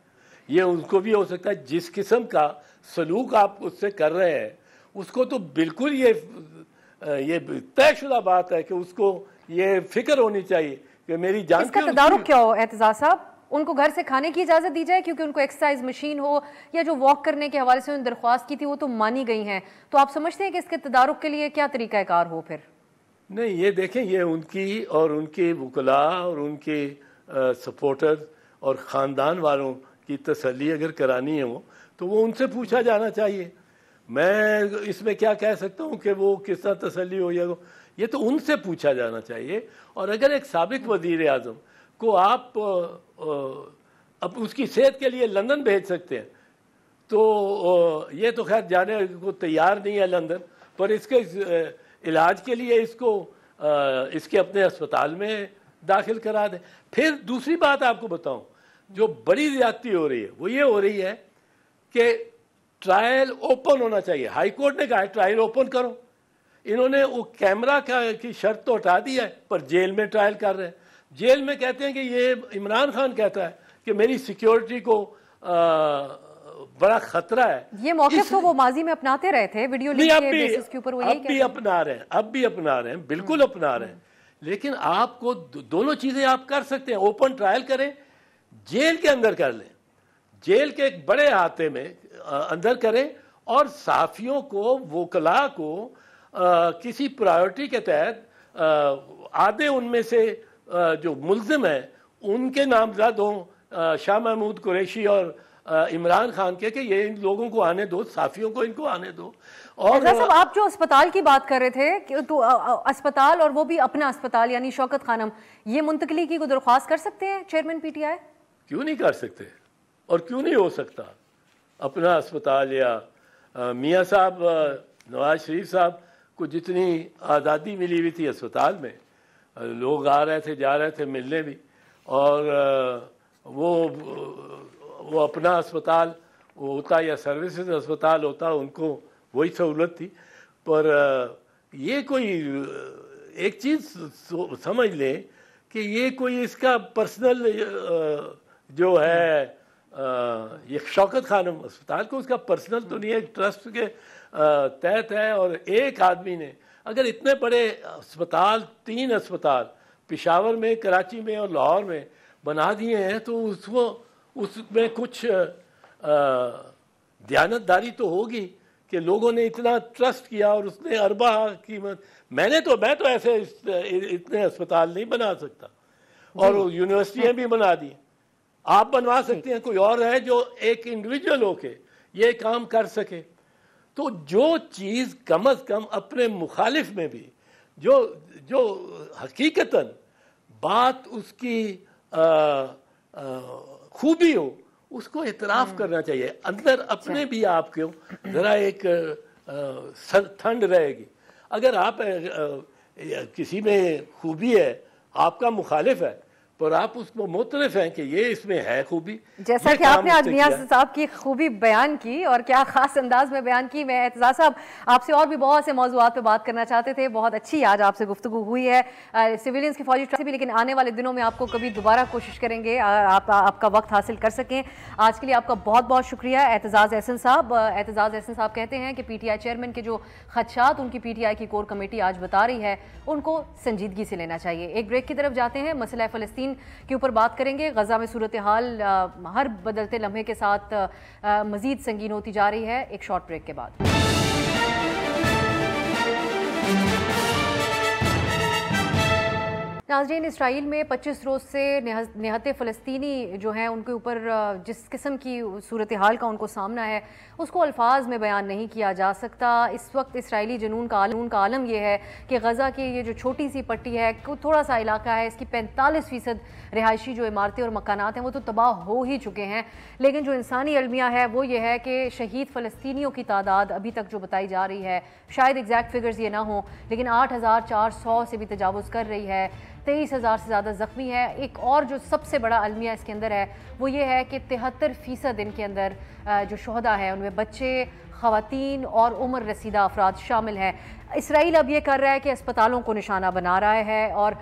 یہ ان کو بھی ہو سکتا ہے. جس قسم کا سلوک آپ اس سے کر رہے ہیں اس کو تو بالکل یہ طے شدہ بات ہے کہ اس کو یہ فکر ہونی چاہیے کہ میری جان. اس کا تدارک کیا ہو اعتزاز صاحب؟ ان کو گھر سے کھانے کی اجازت دی جائے کیونکہ ان کو ایکسرسائز مشین ہو, یا جو واک کرنے کے حوالے سے انہوں نے درخواست کی تھی وہ تو مانی گئی ہیں. تو آپ سمجھتے ہیں کہ اس کے تدارک کے لیے کیا طریقہ کار ہو پھر؟ نہیں, یہ دیکھیں یہ ان کی اور ان کے وکلاء اور ان کے سپورٹرز اور خاندان والوں کی تسلی اگر کرانی ہو تو وہ ان سے پوچھا جانا چاہیے. میں اس میں کیا کہہ سکتا ہوں کہ وہ کس طرح تسلی ہو, یا یہ تو ان سے پوچھا جانا چاہیے. اور اگر ایک سابق وزیر اعظم کو آپ اب اس کی صحت کے لیے لندن بھیج سکتے ہیں. تو یہ تو خیر جانے کو تیار نہیں ہے لندن, پر اس کے علاج کے لیے اس کو اس کے اپنے اسپتال میں داخل کرا دیں. پھر دوسری بات آپ کو بتاؤں, جو بڑی زیادتی ہو رہی ہے وہ یہ ہو رہی ہے کہ ٹرائل اوپن ہونا چاہیے. ہائی کورٹ نے کہا ہے ٹرائل اوپن کرو. انہوں نے وہ کیمرہ کی شرط تو ہٹا دی ہے, پر جیل میں ٹرائل کر رہے ہیں. جیل میں کہتے ہیں کہ یہ عمران خان کہتا ہے کہ میری سیکیورٹی کو بڑا خطرہ ہے. یہ موقف تو وہ ماضی میں اپناتے رہے تھے, ویڈیو لنک کے بیسس کے اوپر وہ یہی کہتے ہیں. اب بھی اپنا رہے ہیں, بالکل اپنا رہے ہیں. لیکن آپ کو دونوں چیزیں آپ کر سکتے ہیں. اوپن ٹرائل کریں, جیل کے اندر کر لیں, جیل کے ایک بڑے احاطے میں اندر کریں, اور صحافیوں کو, وکلاء کو کسی پرائیورٹی کے تحت آدھے ان میں سے جو ملزم ہیں ان کے نامزد ہوں, شاہ محمود قریشی اور عمران خان کے, کہ یہ ان لوگوں کو آنے دو, صحافیوں کو ان کو آنے دو. اور صاحب آپ جو اسپتال کی بات کر رہے تھے, تو اسپتال اور وہ بھی اپنا اسپتال یعنی شوکت خانم, یہ منتقلی کی کوئی درخواست کر سکتے ہیں چیئرمین پی ٹی آئی؟ کیوں نہیں کر سکتے, اور کیوں نہیں ہو سکتا. اپنا اسپتال, یا میاں صاحب نواز شریف صاحب کو جتنی آزادی ملی ہوئی تھی اسپتال میں, لوگ آ رہے تھے جا رہے تھے ملنے بھی, اور وہ اپنا اسپتال ہوتا یا سروسز اسپتال ہوتا, ان کو وہی سہولت تھی. پر یہ کوئی ایک چیز سمجھ لیں کہ یہ کوئی اس کا پرسنل جو ہے یہ شوکت خانم اسپتال کو اس کا پرسنل تو نہیں ہے, ٹرسٹ کے تحت ہے. اور ایک آدمی نے اگر اتنے بڑے اسپتال, 3 اسپتال پشاور میں, کراچی میں اور لاہور میں بنا دیے ہیں, تو اس میں کچھ دیانتداری تو ہوگی کہ لوگوں نے اتنا ٹرسٹ کیا, اور اس نے اربا قیمت. میں تو ایسے اتنے اسپتال نہیں بنا سکتا, اور یونیورسٹیاں بھی بنا دی. آپ بنوا سکتے ہیں, کوئی اور ہے جو ایک انڈیویجول ہو کے یہ کام کر سکے. تو جو چیز کم از کم اپنے مخالف میں بھی جو حقیقتاً بات اس کی خوبی ہو, اس کو اعتراف کرنا چاہیے. اندر اپنے بھی آپ کو ذرا ایک ٹھنڈ رہے گی. اگر آپ کسی میں خوبی ہے, آپ کا مخالف ہے, اور آپ اس کو معترف ہیں کہ یہ اس میں ہے خوبی, جیسا کہ آپ نے آج میاں صاحب کی خوبی بیان کی اور کیا خاص انداز میں بیان کی. میں اعتزاز صاحب آپ سے اور بھی بہت سے موضوعات پہ بات کرنا چاہتے تھے, بہت اچھی آج آپ سے گفتگو ہوئی ہے سویلینز کی فوجی ٹرافی بھی, لیکن آنے والے دنوں میں آپ کو کبھی دوبارہ کوشش کریں گے آپ کا وقت حاصل کر سکیں. آج کے لیے آپ کا بہت بہت شکریہ اعتزاز احسن صاحب. اعتزاز احسن صاحب کہتے ہیں کہ پی ٹی آئی چیئرمین کے جو خدشات ان کی پی ٹی آئی کی کور کمیٹی آج بتا رہی ہے ان کو سنجیدگی سے لینا چاہیے. ایک بریک کی طرف جاتے ہیں, مسئلہ فلسطین کے اوپر بات کریں گے. غزہ میں صورتحال ہر بدلتے لمحے کے ساتھ مزید سنگین ہوتی جا رہی ہے. ایک شارٹ بریک کے بعد. ناظرین, اسرائیل میں 25 روز سے نہتے فلسطینی جو ہیں ان کے اوپر جس قسم کی صورتحال کا ان کو سامنا ہے اس کو الفاظ میں بیان نہیں کیا جا سکتا. اس وقت اسرائیلی جنون کا عالم یہ ہے کہ غزہ کی یہ جو چھوٹی سی پٹی ہے, تھوڑا سا علاقہ ہے, اس کی 45% رہائشی جو عمارتیں اور مکانات ہیں وہ تو تباہ ہو ہی چکے ہیں. لیکن جو انسانی المیہ ہے وہ یہ ہے کہ شہید فلسطینیوں کی تعداد ابھی تک جو بتائی جا رہی ہے, شاید ایگزیکٹ فگرز یہ نہ ہوں لیکن 8,400 سے بھی تجاوز کر رہی ہے. 23,000 سے زیادہ زخمی ہے. ایک اور جو سب سے بڑا المیہ اس کے اندر ہے وہ یہ ہے کہ 73% ان کے اندر جو شہداء ہیں ان میں بچے, خواتین اور عمر رسیدہ افراد شامل ہیں. اسرائیل اب یہ کر رہا ہے کہ اسپتالوں کو نشانہ بنا رہا ہے, اور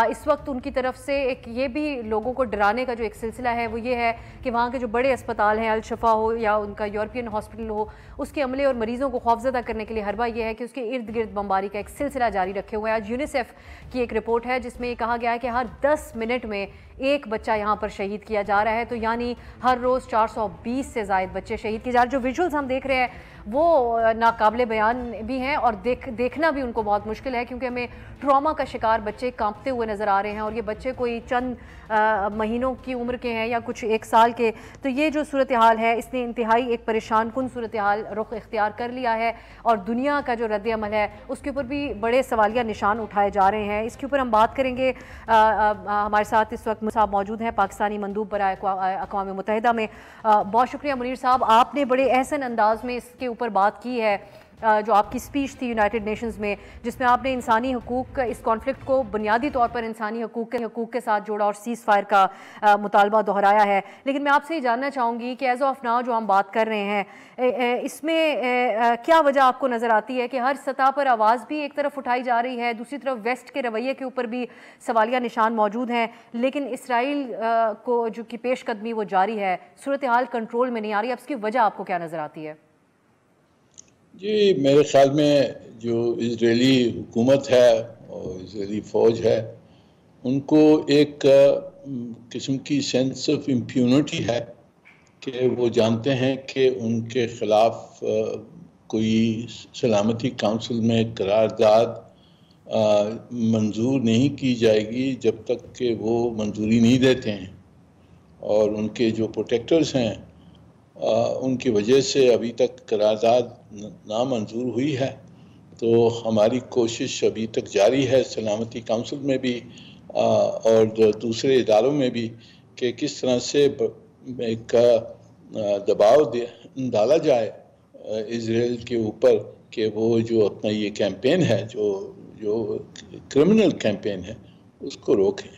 اس وقت ان کی طرف سے ایک یہ بھی لوگوں کو ڈرانے کا جو ایک سلسلہ ہے وہ یہ ہے کہ وہاں کے جو بڑے اسپتال ہیں, الشفا ہو یا ان کا یورپین ہاسپٹل ہو, اس کے عملے اور مریضوں کو خوفزدہ کرنے کے لیے ہر بار یہ ہے کہ اس کے ارد گرد بمباری کا ایک سلسلہ جاری رکھے ہوئے ہیں. آج یونیسیف کی ایک رپورٹ ہے جس میں یہ کہا گیا ہے کہ ہر 10 منٹ میں ایک بچہ یہاں پر شہید کیا جا رہا ہے, تو یعنی ہر روز 420 سے زائد بچے شہید کیے جا رہے ہیں. جو ویژولز ہم دیکھ رہے ہیں وہ ناقابل بیان بھی ہیں اور دیکھنا بھی ان کو بہت مشکل ہے، کیونکہ ہمیں ٹراما کا شکار بچے کانپتے ہوئے نظر آ رہے ہیں، اور یہ بچے کوئی چند مہینوں کی عمر کے ہیں یا کچھ 1 سال کے. تو یہ جو صورتحال ہے اس نے انتہائی ایک پریشان کن صورتحال رخ اختیار کر لیا ہے، اور دنیا کا جو رد عمل ہے اس کے اوپر بھی بڑے سوالیہ نشان اٹھائے جا رہے ہیں. اس کے اوپر ہم بات کریں گے. ہمارے ساتھ اس وقت صاحب موجود ہیں، پاکستانی مندوب برائے اقوام متحدہ میں. بہت شکریہ منیر صاحب، آپ نے بڑے احسن انداز میں اس کے اوپر بات کی ہے. جو آپ کی سپیچ تھی یونائٹڈ نیشنز میں، جس میں آپ نے انسانی حقوق اس کانفلکٹ کو بنیادی طور پر انسانی حقوق کے ساتھ جوڑا اور سیز فائر کا مطالبہ دہرایا ہے. لیکن میں آپ سے یہ جاننا چاہوں گی کہ ایز آف ناؤ جو ہم بات کر رہے ہیں، اس میں کیا وجہ آپ کو نظر آتی ہے کہ ہر سطح پر آواز بھی ایک طرف اٹھائی جا رہی ہے، دوسری طرف ویسٹ کے رویے کے اوپر بھی سوالیہ نشان موجود ہیں، لیکن اسرائیل کو جو کی پیش قدمی وہ جاری ہے، صورتحال کنٹرول میں نہیں آ رہی؟ اب اس کی وجہ آپ کو کیا نظر آتی ہے؟ جی، میرے خیال میں جو اسرائیلی حکومت ہے اور اسرائیلی فوج ہے، ان کو ایک قسم کی سینس آف امپیونٹی ہے کہ وہ جانتے ہیں کہ ان کے خلاف کوئی سلامتی کونسل میں قرارداد منظور نہیں کی جائے گی جب تک کہ وہ منظوری نہیں دیتے ہیں، اور ان کے جو پروٹیکٹرز ہیں ان کی وجہ سے ابھی تک قرارداد نامنظور ہوئی ہے. تو ہماری کوشش ابھی تک جاری ہے سلامتی کونسل میں بھی اور دوسرے اداروں میں بھی کہ کس طرح سے ایک دباؤ ڈالا جائے اسرائیل کے اوپر کہ وہ جو اپنا یہ کیمپین ہے جو کرمنل کیمپین ہے اس کو روکیں.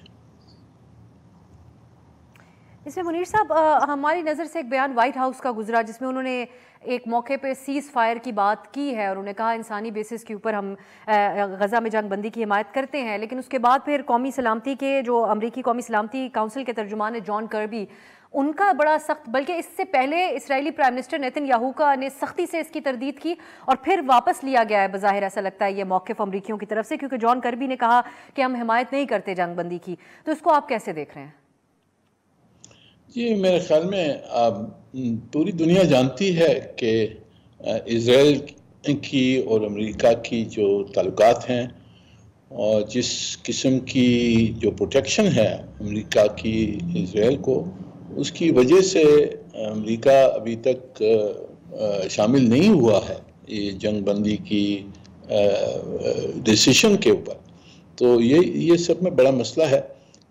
اس میں منیر صاحب ہماری نظر سے ایک بیان وائٹ ہاؤس کا گزرا جس میں انہوں نے ایک موقع پہ سیز فائر کی بات کی ہے، اور انہوں نے کہا انسانی بیسس کے اوپر ہم غزہ میں جنگ بندی کی حمایت کرتے ہیں. لیکن اس کے بعد پھر قومی سلامتی کے جو امریکی قومی سلامتی کونسل کے ترجمان جان کربی، ان کا بڑا سخت، بلکہ اس سے پہلے اسرائیلی پرائم منسٹر نیتن یاہو نے سختی سے اس کی تردید کی اور پھر واپس لیا گیا ہے بظاہر ایسا لگتا ہے یہ موقف امریکیوں کی طرف سے، کیونکہ جان کربی نے کہا کہ ہم حمایت نہیں کرتے جنگ بندی کی. تو اس کو آپ کیسے دیکھ رہے ہیں؟ جی، میرے خیال میں پوری دنیا جانتی ہے کہ اسرائیل کی اور امریکہ کی جو تعلقات ہیں اور جس قسم کی جو پروٹیکشن ہے امریکہ کی اسرائیل کو، اس کی وجہ سے امریکہ ابھی تک شامل نہیں ہوا ہے یہ جنگ بندی کی ڈیسیشن کے اوپر. تو یہ سب میں بڑا مسئلہ ہے.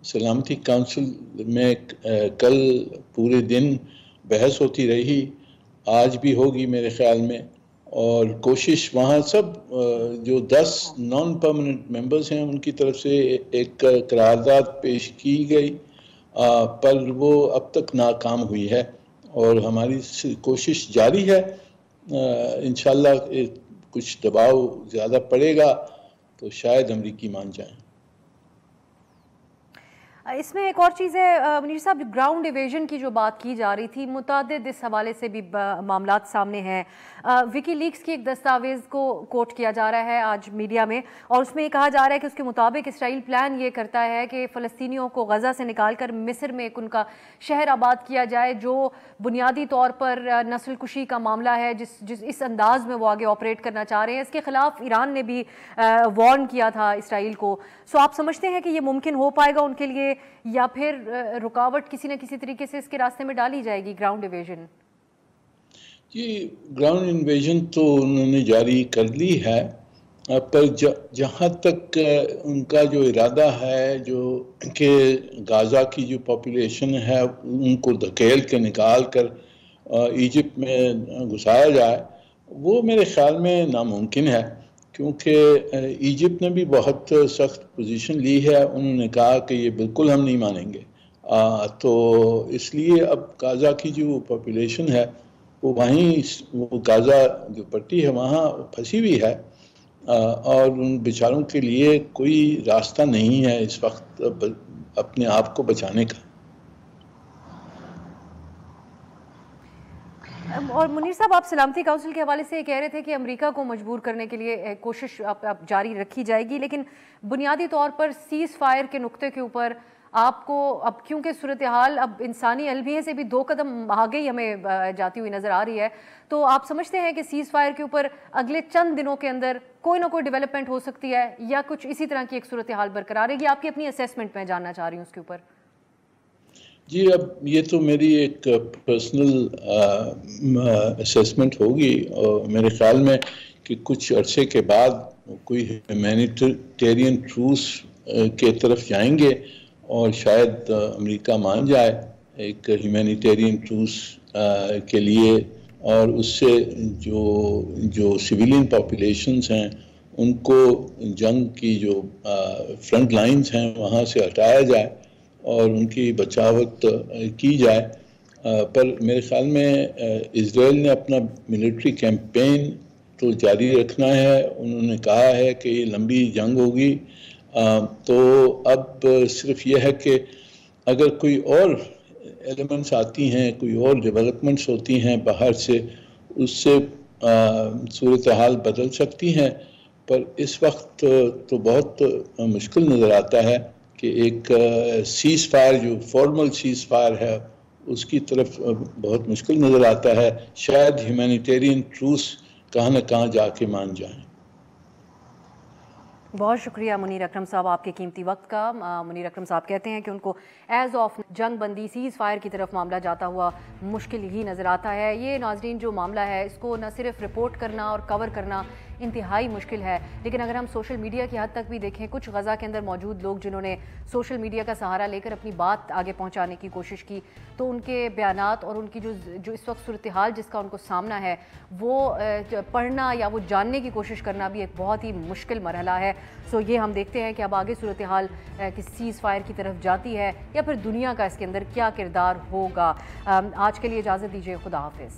سلامتی کونسل میں کل پورے دن بحث ہوتی رہی، آج بھی ہوگی میرے خیال میں، اور کوشش وہاں سب جو 10 نان پرماننٹ ممبرز ہیں ان کی طرف سے ایک قرارداد پیش کی گئی، پر وہ اب تک ناکام ہوئی ہے، اور ہماری کوشش جاری ہے. انشاءاللہ کچھ دباؤ زیادہ پڑے گا تو شاید امریکی مان جائیں. اس میں ایک اور چیز ہے منیر صاحب، گراؤنڈ ایویژن کی جو بات کی جا رہی تھی، متعدد اس حوالے سے بھی معاملات سامنے ہیں. وکی لیکس کی ایک دستاویز کو کوٹ کیا جا رہا ہے آج میڈیا میں، اور اس میں یہ کہا جا رہا ہے کہ اس کے مطابق اسرائیل پلان یہ کرتا ہے کہ فلسطینیوں کو غزہ سے نکال کر مصر میں ایک ان کا شہر آباد کیا جائے، جو بنیادی طور پر نسل کشی کا معاملہ ہے جس اس انداز میں وہ آگے آپریٹ کرنا چاہ رہے ہیں. اس کے خلاف ایران نے بھی وارن کیا تھا اسرائیل کو. سو آپ سمجھتے ہیں کہ یہ ممکن ہو پائے گا ان کے لیے، یا پھر رکاوٹ کسی نہ کسی طریقے سے اس کے راستے میں ڈالی جائے گی گراؤنڈ ایویژن؟ جی، گراؤنڈ انویژن تو انہوں نے جاری کر لی ہے، پر جہاں تک ان کا جو ارادہ ہے جو کہ غزہ کی جو پاپولیشن ہے ان کو دھکیل کے نکال کر ایجپٹ میں گھسایا جائے، وہ میرے خیال میں ناممکن ہے، کیونکہ ایجپٹ نے بھی بہت سخت پوزیشن لی ہے. انہوں نے کہا کہ یہ بالکل ہم نہیں مانیں گے. تو اس لیے اب غزہ کی جو پاپولیشن ہے وہ غزہ جو پٹی ہے وہاں پھنسی ہوئی ہے، اور ان بیچاروں کے لیے کوئی راستہ نہیں ہے اس وقت اپنے آپ کو بچانے کا. اور منیر صاحب، آپ سلامتی کونسل کے حوالے سے یہ کہہ رہے تھے کہ امریکہ کو مجبور کرنے کے لیے کوشش اب جاری رکھی جائے گی، لیکن بنیادی طور پر سیز فائر کے نقطے کے اوپر آپ کو اب کیونکہ صورتحال اب انسانی المیہ سے بھی 2 قدم آگے ہی ہمیں جاتی ہوئی نظر آ رہی ہے، تو آپ سمجھتے ہیں کہ سیز فائر کے اوپر اگلے چند دنوں کے اندر کوئی نہ کوئی ڈیولپمنٹ ہو سکتی ہے یا کچھ اسی طرح کی ایک صورتحال برقرار رہے گی؟ آپ کی اپنی اسیسمنٹ میں جاننا چاہ رہی ہوں اس کے اوپر۔ جی اب یہ تو میری ایک پرسنل اسیسمنٹ ہوگی، اور میرے خیال میں کہ کچھ عرصے کے بعد کوئی ہیومینیٹیرین ٹروس کے طرف جائیں گے اور شاید امریکہ مان جائے ایک ہیومینیٹیرین ٹروس کے لیے، اور اس سے جو سویلین پاپولیشنز ہیں ان کو جنگ کی جو فرنٹ لائنز ہیں وہاں سے ہٹایا جائے اور ان کی بچاوت کی جائے۔ پر میرے خیال میں اسرائیل نے اپنا ملٹری کیمپین تو جاری رکھنا ہے، انہوں نے کہا ہے کہ یہ لمبی جنگ ہوگی، تو اب صرف یہ ہے کہ اگر کوئی اور ایلیمنٹس آتی ہیں، کوئی اور ڈیولپمنٹس ہوتی ہیں باہر سے، اس سے صورتحال بدل سکتی ہیں، پر اس وقت تو بہت مشکل نظر آتا ہے کہ ایک سیز فائر جو فارمل سیز فائر ہے اس کی طرف بہت مشکل نظر آتا ہے۔ شاید ہیومینیٹیرین ٹروس کہاں نہ کہاں جا کے مان جائیں۔ بہت شکریہ منیر اکرم صاحب آپ کے قیمتی وقت کا۔ منیر اکرم صاحب کہتے ہیں کہ ان کو ایز آف جنگ بندی سیز فائر کی طرف معاملہ جاتا ہوا مشکل ہی نظر آتا ہے۔ یہ ناظرین جو معاملہ ہے اس کو نہ صرف رپورٹ کرنا اور کور کرنا انتہائی مشکل ہے، لیکن اگر ہم سوشل میڈیا کی حد تک بھی دیکھیں، کچھ غزہ کے اندر موجود لوگ جنہوں نے سوشل میڈیا کا سہارا لے کر اپنی بات آگے پہنچانے کی کوشش کی، تو ان کے بیانات اور ان کی جو اس وقت صورتحال جس کا ان کو سامنا ہے وہ پڑھنا یا وہ جاننے کی کوشش کرنا بھی ایک بہت ہی مشکل مرحلہ ہے۔ سو یہ ہم دیکھتے ہیں کہ اب آگے صورتحال کس سیز فائر کی طرف جاتی ہے یا پھر دنیا کا اس کے اندر کیا کردار ہوگا۔ آج کے لیے اجازت دیجیے، خدا حافظ۔